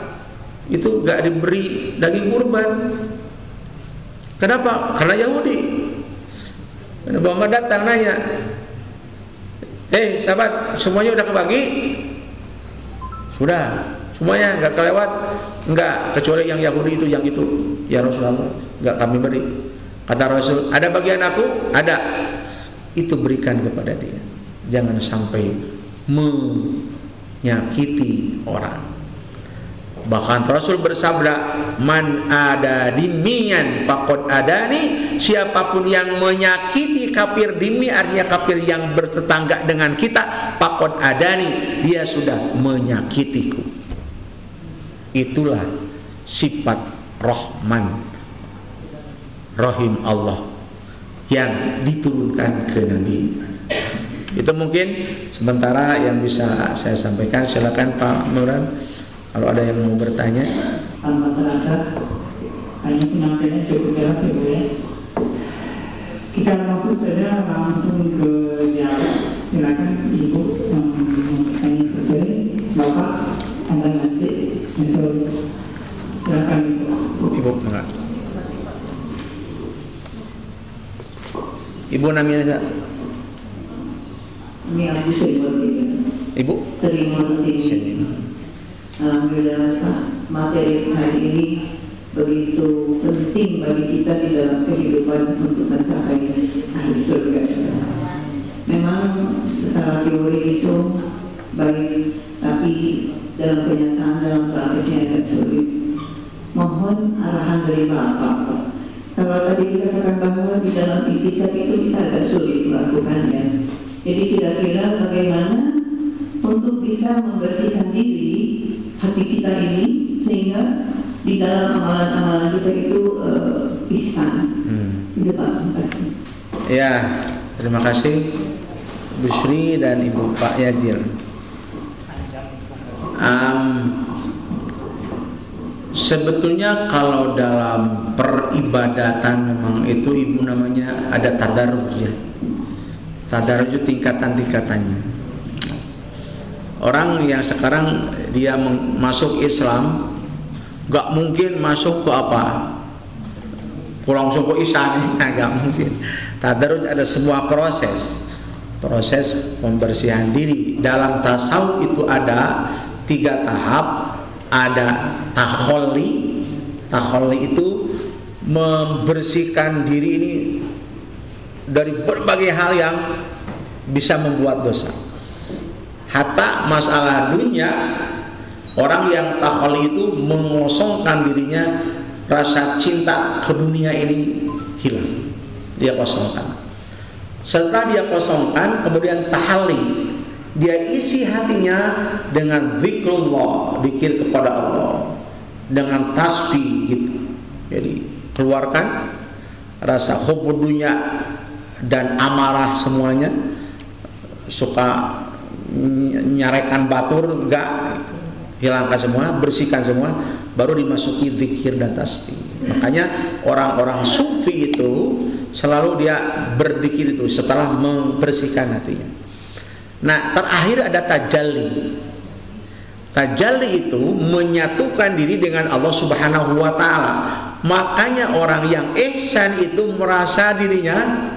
itu gak diberi daging kurban. Kenapa? Karena Yahudi. Nabi Muhammad datang nanya, sahabat, semuanya udah kebagi? Sudah, semuanya nggak kelewat? Enggak, kecuali yang Yahudi itu, yang itu. Ya Rasulullah, nggak kami beri. Kata Rasul, ada bagian aku? Ada. Itu berikan kepada dia. Jangan sampai menyakiti orang. Bahkan Rasul bersabda, man ada dimian faqad adani, siapapun yang menyakiti kafir dimi, artinya kafir yang bertetangga dengan kita, faqad adani, dia sudah menyakitiku. Itulah sifat Rahman Rahim Allah yang diturunkan ke Nabi. Itu mungkin sementara yang bisa saya sampaikan. Silakan Pak Muran, kalau ada yang mau bertanya. Amat terasa hanya penyampaiannya cukup jelas ya Bu ya. Kita langsung saja langsung ke dialog. Silakan Ibu yang bertanya ke saya, Bapak Anda nanti nyusul. Silakan Ibu. Ibu enggak. Ibu namanya ini aku sering Ibu? Sering Alhamdulillah Pak, materi hari ini begitu penting bagi kita di dalam kehidupan untuk mencapai akhir surga. Memang secara teori itu baik, tapi dalam kenyataan, dalam praktiknya agak sulit. Mohon arahan dari Bapak. Kalau tadi dikatakan bahwa di dalam itikad itu kita agak sulit melakukannya. Jadi kira-kira bagaimana untuk bisa membersihkan diri hati kita ini sehingga di dalam amalan-amalan kita itu ihsan. Itu Pak, terima kasih. Ya, terima kasih Bu Sri dan Ibu Pak Yajir. Sebetulnya kalau dalam peribadatan memang itu Ibu namanya ada tadarruj ya. Tadarruj tingkatan-tingkatannya. Orang yang sekarang dia masuk Islam gak mungkin masuk ke apa? Langsung ke Islam, gak mungkin. Tadarruj ada sebuah proses pembersihan diri. Dalam tasawuf itu ada 3 tahap. Ada takholli. Takholli itu membersihkan diri ini dari berbagai hal yang bisa membuat dosa. Hatta masalah dunia, orang yang takholli itu mengosongkan dirinya, rasa cinta ke dunia ini hilang, dia kosongkan. Setelah dia kosongkan, kemudian tahalli, dia isi hatinya dengan zikrullah, zikir kepada Allah, dengan tasbih gitu. Jadi keluarkan rasa hubbud dunya dan amarah semuanya, suka nyarekan batur enggak, hilangkan semua, bersihkan semua, baru dimasuki zikir dan tasbih. Makanya orang-orang sufi itu selalu dia berzikir itu setelah membersihkan hatinya. Nah, terakhir ada tajalli. Tajalli itu menyatukan diri dengan Allah Subhanahu wa taala. Makanya orang yang ihsan itu merasa dirinya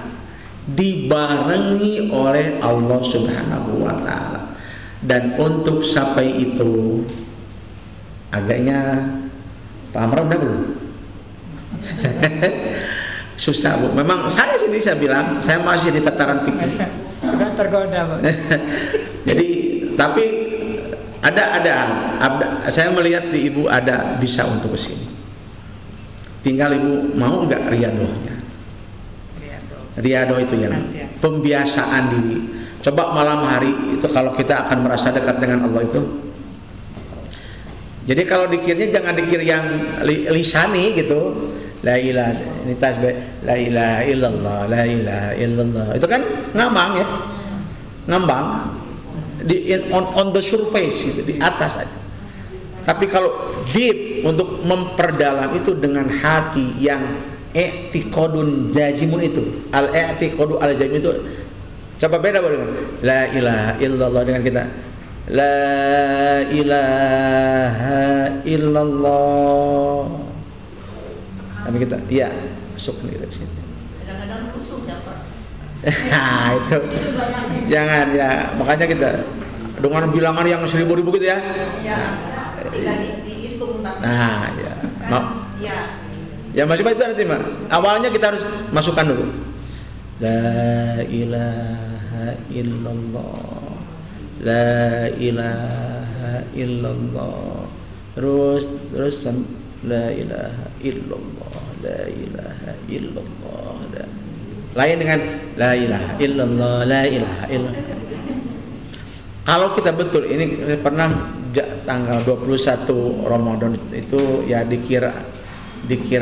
dibarengi oleh Allah Subhanahu wa taala. Dan untuk sampai itu agaknya Pak Amran udah belum? Susah Bu. Memang saya sendiri saya bilang saya masih di tataran pikir. Sudah tergoda Bu. Jadi tapi ada saya melihat di Ibu ada bisa untuk kesini. Tinggal Ibu mau nggak riadohnya. Riadoh itu yang pembiasaan diri. Coba malam hari itu kalau kita akan merasa dekat dengan Allah itu. Jadi kalau dikirnya jangan dikir yang lisani gitu. La ilaha ini tasbih la ilaha illallah la ilaha illallah. Itu kan ngambang ya. Ngambang on the surface gitu, di atas aja. Tapi kalau deep untuk memperdalam itu dengan hati yang i'tiqadun jazimun itu. Al-i'tiqadu al-jazim itu coba beda dengan la ilaha illallah dengan kita la ilaha illallah. Tapi kita ya masuk nih dari sini. Kadang-kadang kusuk ya Pak. Nah itu jangan ya, makanya kita dengan bilangan yang 1000 gitu ya. Ya, tidak dihitung. Nah ya, Ya. ya masih itu nanti mah. Awalnya kita harus masukkan dulu. La ilaha illallah, la ilaha illallah. Terus la ilaha illallah, la ilaha illallah. Lain dengan la ilaha illallah, la ilaha illallah. Kalau kita betul ini pernah tanggal 21 Ramadan itu ya dikir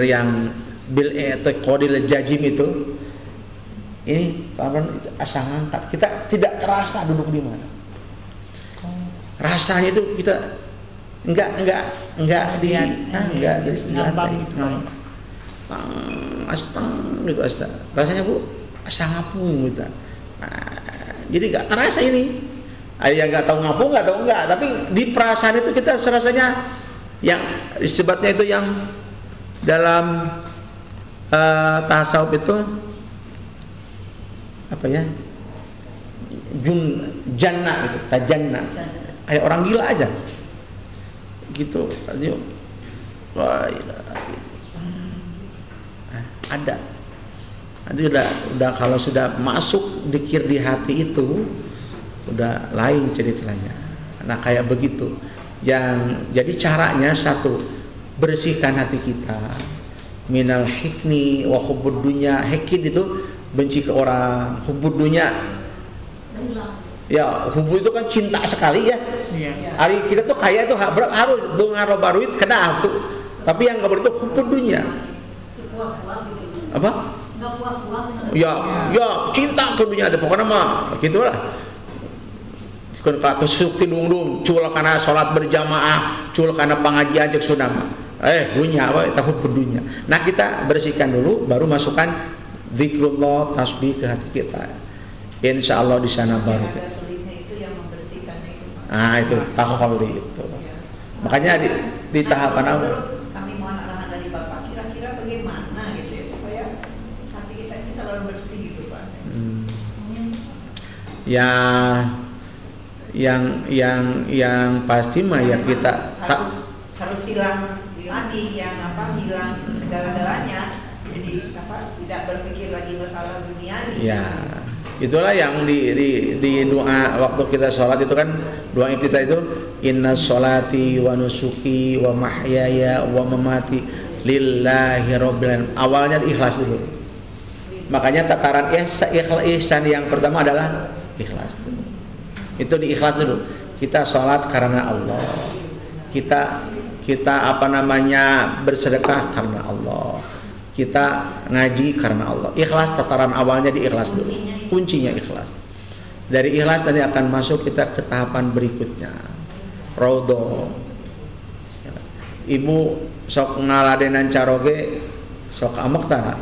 yang bil i'tiqadil jazim itu. Ini Pak Amran itu asal ngangkat. Kita tidak terasa duduk di mana. Rasanya itu kita enggak di lantai. Gitu asa. Rasanya Bu asa ngapung gitu. Jadi enggak terasa ini. Ada yang enggak tahu ngapung, enggak tahu enggak, tapi di perasaan itu kita serasanya yang disebutnya itu yang dalam tasawuf itu apa ya? Jannah gitu, tajanna. Kayak orang gila aja. Gitu. Wah, ada. Nanti udah kalau sudah masuk dikir di hati itu udah lain ceritanya. Nah, kayak begitu. Jadi caranya satu, bersihkan hati kita. Minal hikni wa hubbud dunya. Hikid itu benci ke orang, hubbud dunya. Ya, hubu itu kan cinta sekali ya. Hari kita tuh kaya itu harus dengar baruit kena aku. Tapi yang enggak boleh itu hubbud dunya. Apa? Ya, cinta ke dunia itu pokoknya mah gitulah. Kun ka tusuk ti dungdung, cul kana salat berjamaah, cul kana pengajian cek sunah mah. Dunia apa eta hubbud dunya. Nah, kita bersihkan dulu baru masukkan zikrullah, tasbih ke hati kita. Insya Allah di sana baru. Nah itu takholi itu. Makanya di tahapan awal. Kami mohon arahan dari Bapak. Kira-kira bagaimana gitu ya supaya hati kita ini selalu bersih gitu Pak. Ya, yang pasti mah ya kita harus hilang tadi yang hilang segala-galanya. Jadi tidak berpikir lagi masalah dunia ini. Ya, itulah yang di doa waktu kita sholat itu kan doa iftitah itu inna sholati wa nusuki wa mahyaya wa mamati lillahi rabbil alamin. Awalnya ikhlas dulu. Makanya tataran ihsan yang pertama adalah ikhlas dulu. Itu di ikhlas dulu. Kita sholat karena Allah. Kita bersedekah karena Allah. Kita ngaji karena Allah. Ikhlas tataran awalnya di ikhlas dulu. Kuncinya ikhlas. Dari ikhlas tadi akan masuk kita ke tahapan berikutnya. Raudhah. Ibu sok ngaladenan caroge sok amek tara.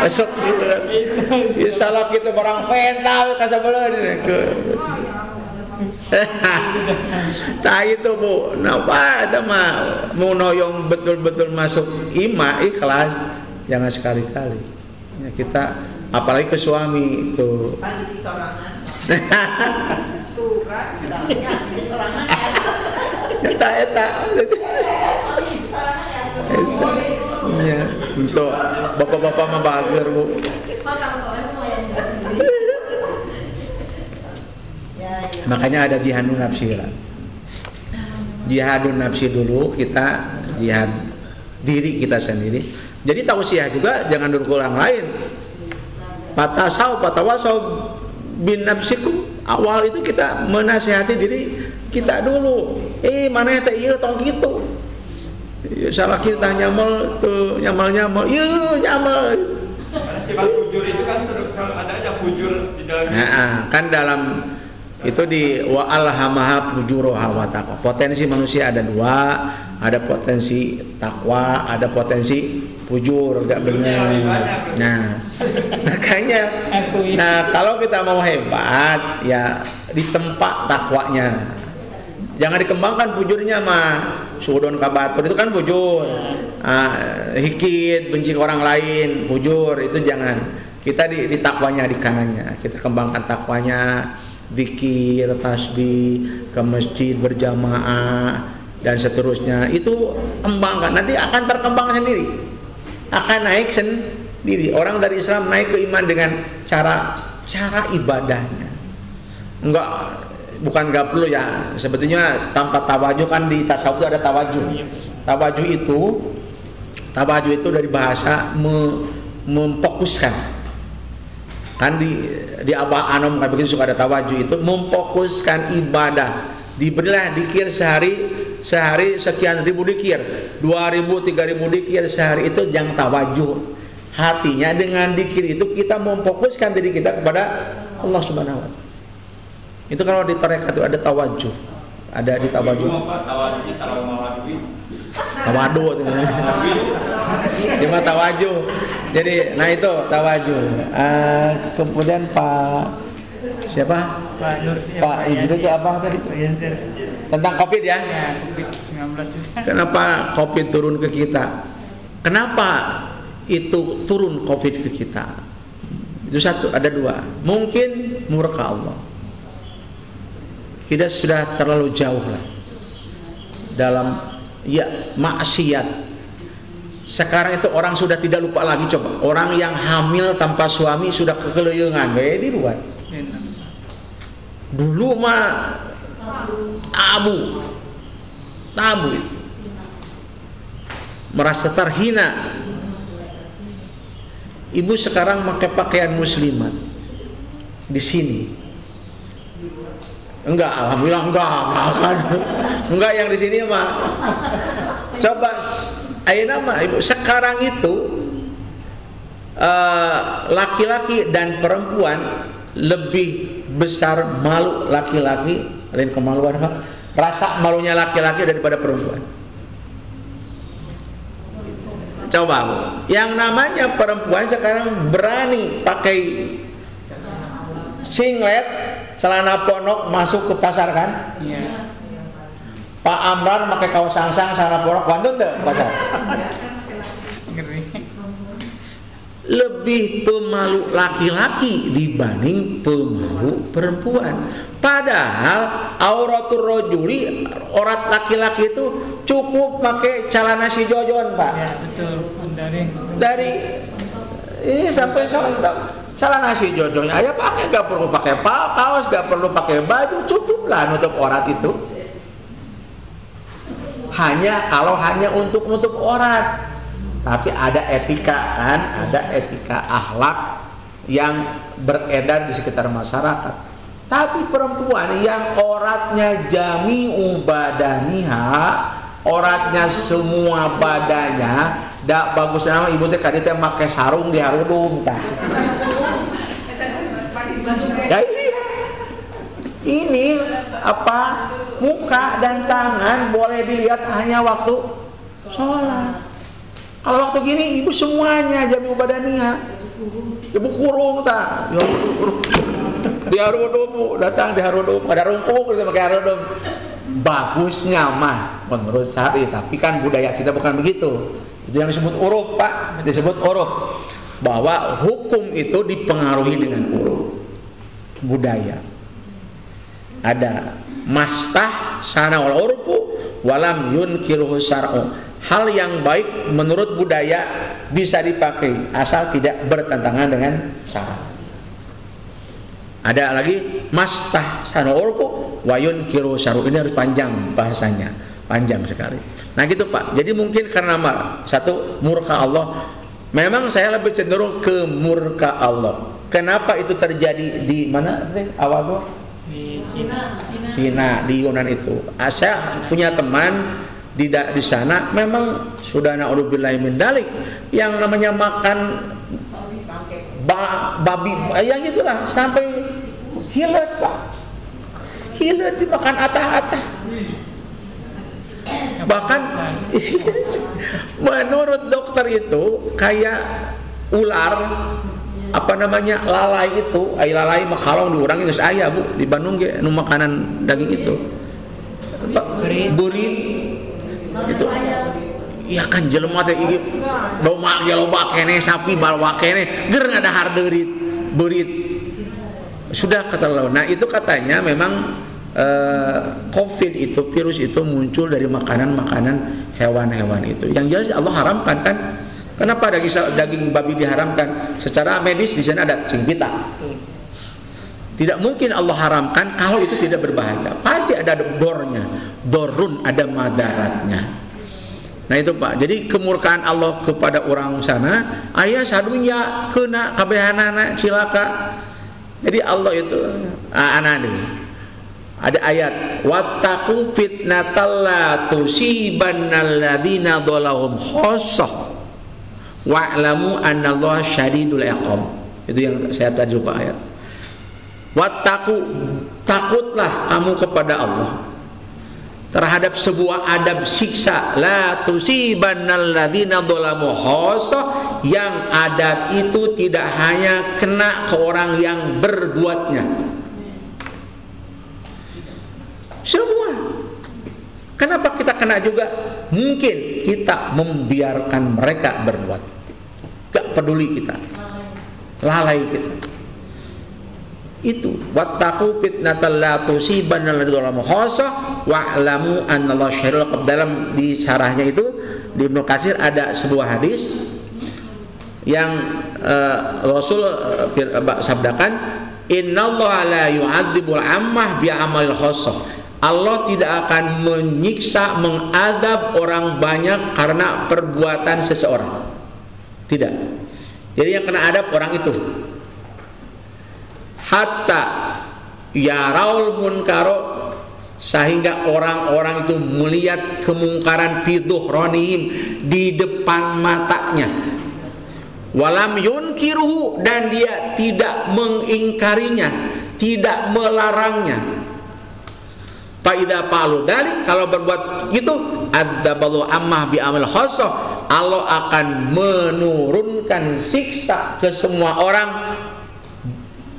Sok ya salah kita barang pental ka sabelah ke. Tak itu Bu, napa ada mah mau noyong betul-betul masuk ikhlas, jangan sekali-kali. Ya, kita apalagi ke suami tuh. Eta ya, untuk bapak-bapak mah bager Bu. Makanya ada jihadun nafsi lah. Jihadun nafsi dulu, kita jihad diri kita sendiri. Jadi tausiah juga jangan dulu orang lain. Patawasau bin nafsikum. Awal itu kita menasihati diri kita dulu. Mana teh ieu tong kitu. Salah kita nyamal tuh nyamal. Iya nyamal. Karena sifat fujur itu kan selalu ada aja fujur di dalam. Kan dalam itu di wa alhamaha fujuraha wa taqwa. Potensi manusia ada dua, ada potensi takwa, ada potensi fujur, enggak benar. Nah, makanya kalau kita mau hebat ya di tempat takwanya. Jangan dikembangkan fujurnya mah. Suudon kabatur itu kan fujur. Hikit, benci ke orang lain, fujur itu jangan. Kita di takwanya, di kanannya. Kita kembangkan takwanya, zikir, tasbih, ke masjid berjamaah dan seterusnya. Itu kembangkan. Nanti akan terkembang sendiri. Akan naik sendiri. Orang dari Islam naik ke iman dengan cara ibadahnya. Bukan nggak perlu ya, sebetulnya tanpa tawajuh kan di tasawuf itu ada tawajuh. Tawajuh itu dari bahasa memfokuskan. Kan di Abah Anom kan begitu suka ada tawajuh itu memfokuskan ibadah. Diberilah dikir sehari sekian ribu dikir, 2.000, 3.000 dikir sehari itu yang tawajuh. Artinya dengan dikir itu kita memfokuskan diri kita kepada Allah Subhanahu wa taala. Itu kalau di tarekat itu ada tawajuh. Ada di tawajuh. Tawadu itu. Cuma tawajuh. Jadi nah itu tawajuh. Kemudian Pak siapa? Pak Nur. Pak Ibu itu apa tadi? Tentang Covid ya? Ya, Covid-19 itu. Kenapa Covid turun ke kita? Kenapa itu turun Covid ke kita? Itu satu, ada dua. Mungkin murka Allah. Kita sudah terlalu jauh lah dalam maksiat. Sekarang itu orang sudah tidak lupa lagi. Coba orang yang hamil tanpa suami sudah kekeleungan di luar. Dulu mah tabu itu. Merasa terhina. Ibu sekarang pakai pakaian muslimat di sini. Alhamdulillah enggak yang di sini mah. Coba ayeuna mah Ibu sekarang itu laki-laki dan perempuan lebih besar malu laki-laki, lain kemaluan rasa malunya laki-laki daripada perempuan. Coba yang namanya perempuan sekarang berani pakai singlet, celana ponok masuk ke pasar kan? Iya. Pak Amran pakai kaos sangsang, celana ponok, wantun deh pasar. Lebih pemalu laki-laki dibanding pemalu perempuan. Padahal auratul rajuli, aurat laki-laki itu cukup pakai celana si jojon, Pak. Ya, betul. Dari ini sampai sontok. Celana si jodohnya aja pakai, gak perlu pakai kaos, gak perlu pakai baju, cukuplah nutup aurat itu. Hanya untuk nutup aurat. Tapi ada etika kan, ada etika akhlak yang beredar di sekitar masyarakat. Tapi perempuan yang auratnya jami'u badaniha, auratnya semua badannya, dak bagus nama ibu teh kadi teh make sarung di harudung tah. Ya iya. Ini apa? Muka dan tangan boleh dilihat hanya waktu sholat. Kalau waktu gini ibu semuanya jami'u badaniha. Ibu kurung tah. Di harudung, datang di harudung, ada rungkuk kita pakai harudung. Bagus nyaman menurut saya, tapi kan budaya kita bukan begitu. Itu yang disebut uruf, Pak, disebut uruf. bahwa hukum itu dipengaruhi dengan uruf budaya. Ada mastah sana wal urfu walam yunkiruhu syar'u. Hal yang baik menurut budaya bisa dipakai asal tidak bertentangan dengan syara'. Ada lagi mastah sana urfu wa yunkiru syar'u. Ini harus panjang bahasanya, panjang sekali. Nah gitu Pak. Jadi mungkin karena satu murka Allah. Memang saya lebih cenderung ke murka Allah. Kenapa itu terjadi di mana awal gua? Di Cina. Cina, di Yunan itu. Saya punya teman di sana memang sudah na'udzubillahi min dzalik yang namanya makan babi yang itulah sampai hilet Pak. Hilet dimakan atah-atah. Bahkan menurut dokter itu kayak ular lalai itu, lalai makalong diurang itu saya Bu di Bandung ge nu makanan daging itu. Burit. Itu iya kan jelema teh ieu domba ge loba keneh sapi balwa keneh ger ngadahar deurit beurit. Sudah kata. Nah, itu katanya memang COVID itu, virus itu muncul dari makanan-makanan hewan-hewan itu. Yang jelas Allah haramkan kan. Kenapa daging babi diharamkan? Secara medis di sana ada cacing pita. Tidak mungkin Allah haramkan kalau itu tidak berbahaya. Pasti ada dornya, dorun, ada madaratnya. Nah itu Pak. Jadi kemurkaan Allah kepada orang sana, ayah sadunya kena kabehanana cilaka. Jadi Allah itu ada ayat wattaqu fitnatal la tusibannal ladzina dzalahum khassah wa'lamu annallaha syadidul iqab. Itu yang saya tadi lupa ayat. Wattaqu, takutlah kamu kepada Allah terhadap sebuah adab siksa la tusibannal ladzina dzalamu khassah, yang adab itu tidak hanya kena ke orang yang berbuatnya, semua. Kenapa kita kena juga? Mungkin kita membiarkan mereka berbuat, gak peduli kita, lalai kita. Itu wattaqu fitnatal la tusibannal ladzina dzalamu khassah wa'lamu annallaha syadidul iqab. Dalam di syarahnya itu di Ibnu Katsir ada sebuah hadis yang Rasul sabdakan, innallaha la yu'adzibul ammah bi amalil khassah. Allah tidak akan menyiksa, mengadab orang banyak karena perbuatan seseorang. Tidak. Jadi yang kena adab orang itu. Hatta yaraul munkaro, sehingga orang-orang itu melihat kemungkaran fiduhronihim, di depan matanya. Walam yunkiruhu, dan dia tidak mengingkarinya, tidak melarangnya. Faida palu dalik, kalau berbuat itu adzaballahu ammah bi amal khassah, Allah akan menurunkan siksa ke semua orang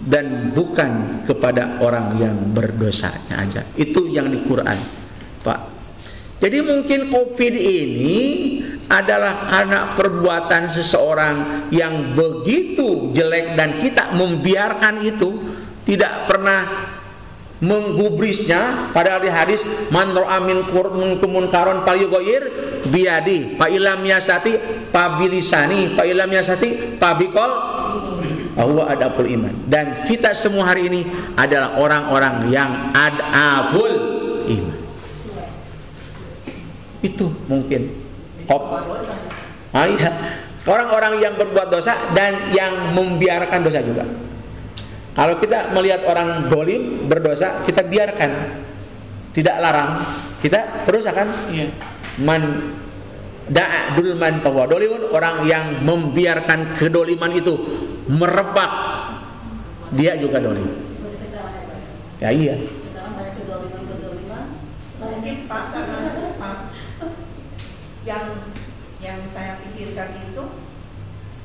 dan bukan kepada orang yang berdosanya aja. Itu yang di Quran, Pak. Jadi mungkin COVID ini adalah karena perbuatan seseorang yang begitu jelek dan kita membiarkan itu, tidak pernah menggubrisnya. Padahal di hadis man ra'a minkum munkaron falyughayyir biyadi fa illam yasati fa bilisani fa illam yasati fa biqal bahwa adabul iman. Dan kita semua hari ini adalah orang-orang yang adabul iman. Itu mungkin orang-orang yang berbuat dosa dan yang membiarkan dosa juga. Kalau kita melihat orang dolim berdosa, kita biarkan, tidak larang, kita terus akan man da'a dulman bahwa dolimun, orang yang membiarkan kedoliman itu merebak, dia juga dolim. Ya iya. Mungkin Pak, karena yang saya pikirkan itu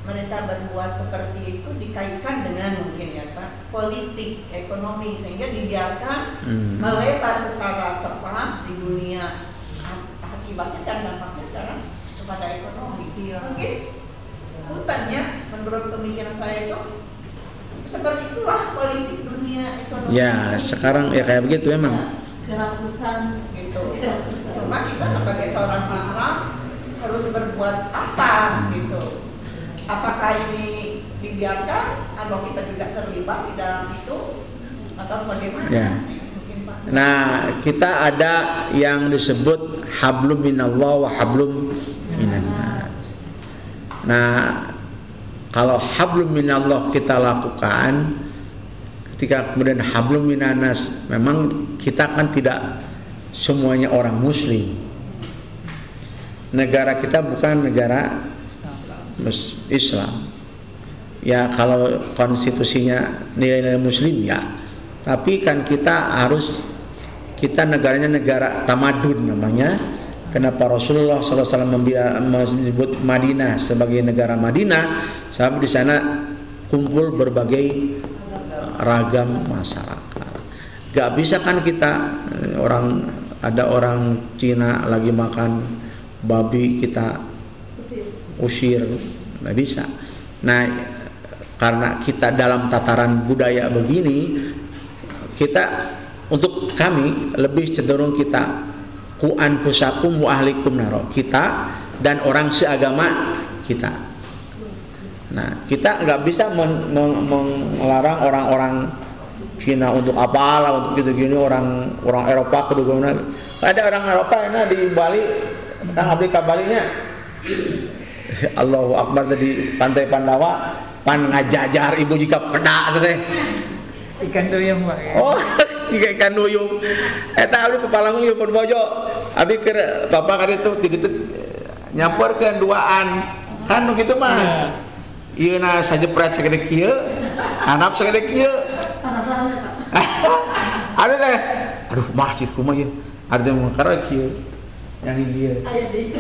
mereka berbuat seperti itu dikaitkan dengan mungkin ya Pak, politik, ekonomi, sehingga dibiarkan melebar secara cepat di dunia. Akibatnya dan dampaknya sekarang kepada ekonomi. Mungkin hutannya. Menurut pemikiran saya itu seperti itulah politik dunia ekonomi. Ya, sekarang ya kayak begitu memang. Kerakusan gitu. Cuma kita sebagai seorang Islam harus berbuat apa gitu. Apakah ini dibiarkan atau kita juga terlibat di dalam itu atau bagaimana? Ya. Nah, kita ada yang disebut hablum minallah wa hablum minannas. Nah, kalau hablum minallah kita lakukan, ketika kemudian hablum minannas, memang kita kan tidak semuanya orang muslim. Negara kita bukan negara Islam. Ya, kalau konstitusinya nilai-nilai muslim ya. Tapi kan kita negaranya negara tamadun namanya. Kenapa Rasulullah SAW menyebut Madinah sebagai negara Madinah? Sebab di sana kumpul berbagai ragam masyarakat. Gak bisa kan kita ada orang Cina lagi makan babi kita usir, nggak bisa. Nah, karena kita dalam tataran budaya begini, kita untuk kami lebih cenderung kita ku anfusakum wa ahlikum naro, kita dan orang seagama kita. Nah, kita nggak bisa melarang orang-orang Cina untuk apalah, untuk gitu-gini, orang Eropa kedua. Ada orang Eropa di Bali, Kang Abdi ka Balinya. Allahu Akbar tadi pantai Pandawa pan ngajajar ibu jika peda teh. Ikan duyung Pak. Oh, ikan duyung. Eta abdi pepalangu ieu pun bojo. Abdi keur bapak kali itu tiditu nyamperkeun duaan. Kan begitu mah. Ieu na sajepret sagede kieu, hanap sagede kieu. Ada teh. Aduh, masjid kumaha ieu. Ada teh mengkara kieu. Yang ieu. Aya itu.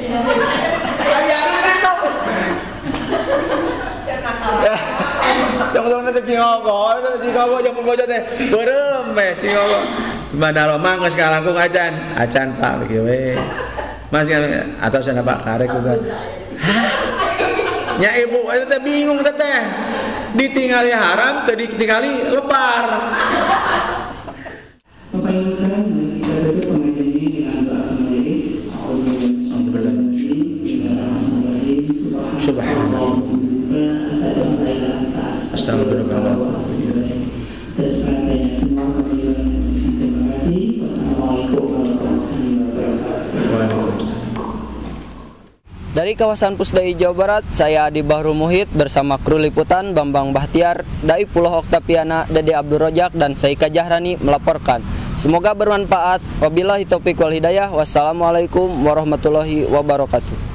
Teman-teman teh cingogo jeung bojo teh beureum we cingogo. Gimana lo mah geus ngalangkung acan Pak kieu we. Mas atau sana Pak karek juga. Nya ibu eta teh bingung teh. Ditinggali haram teu ditinggali lebar. Bapak Ibu sekalian, kita tutup pengajian ini dengan doa majelis. Subhanallah. Astagfirullah. Terima kasih. Wassalamualaikum warahmatullahi wabarakatuh. Waalaikumsalam. Dari kawasan Pusdai Jawa Barat, saya Adi Bahrul Muhid bersama kru liputan Bambang Bahtiar, Dai Pulau Oktaviana, Dede Abdul Rojak, dan Saika Jahrani melaporkan. Semoga bermanfaat. Wabillahi taufiq wal hidayah. Wassalamualaikum warahmatullahi wabarakatuh.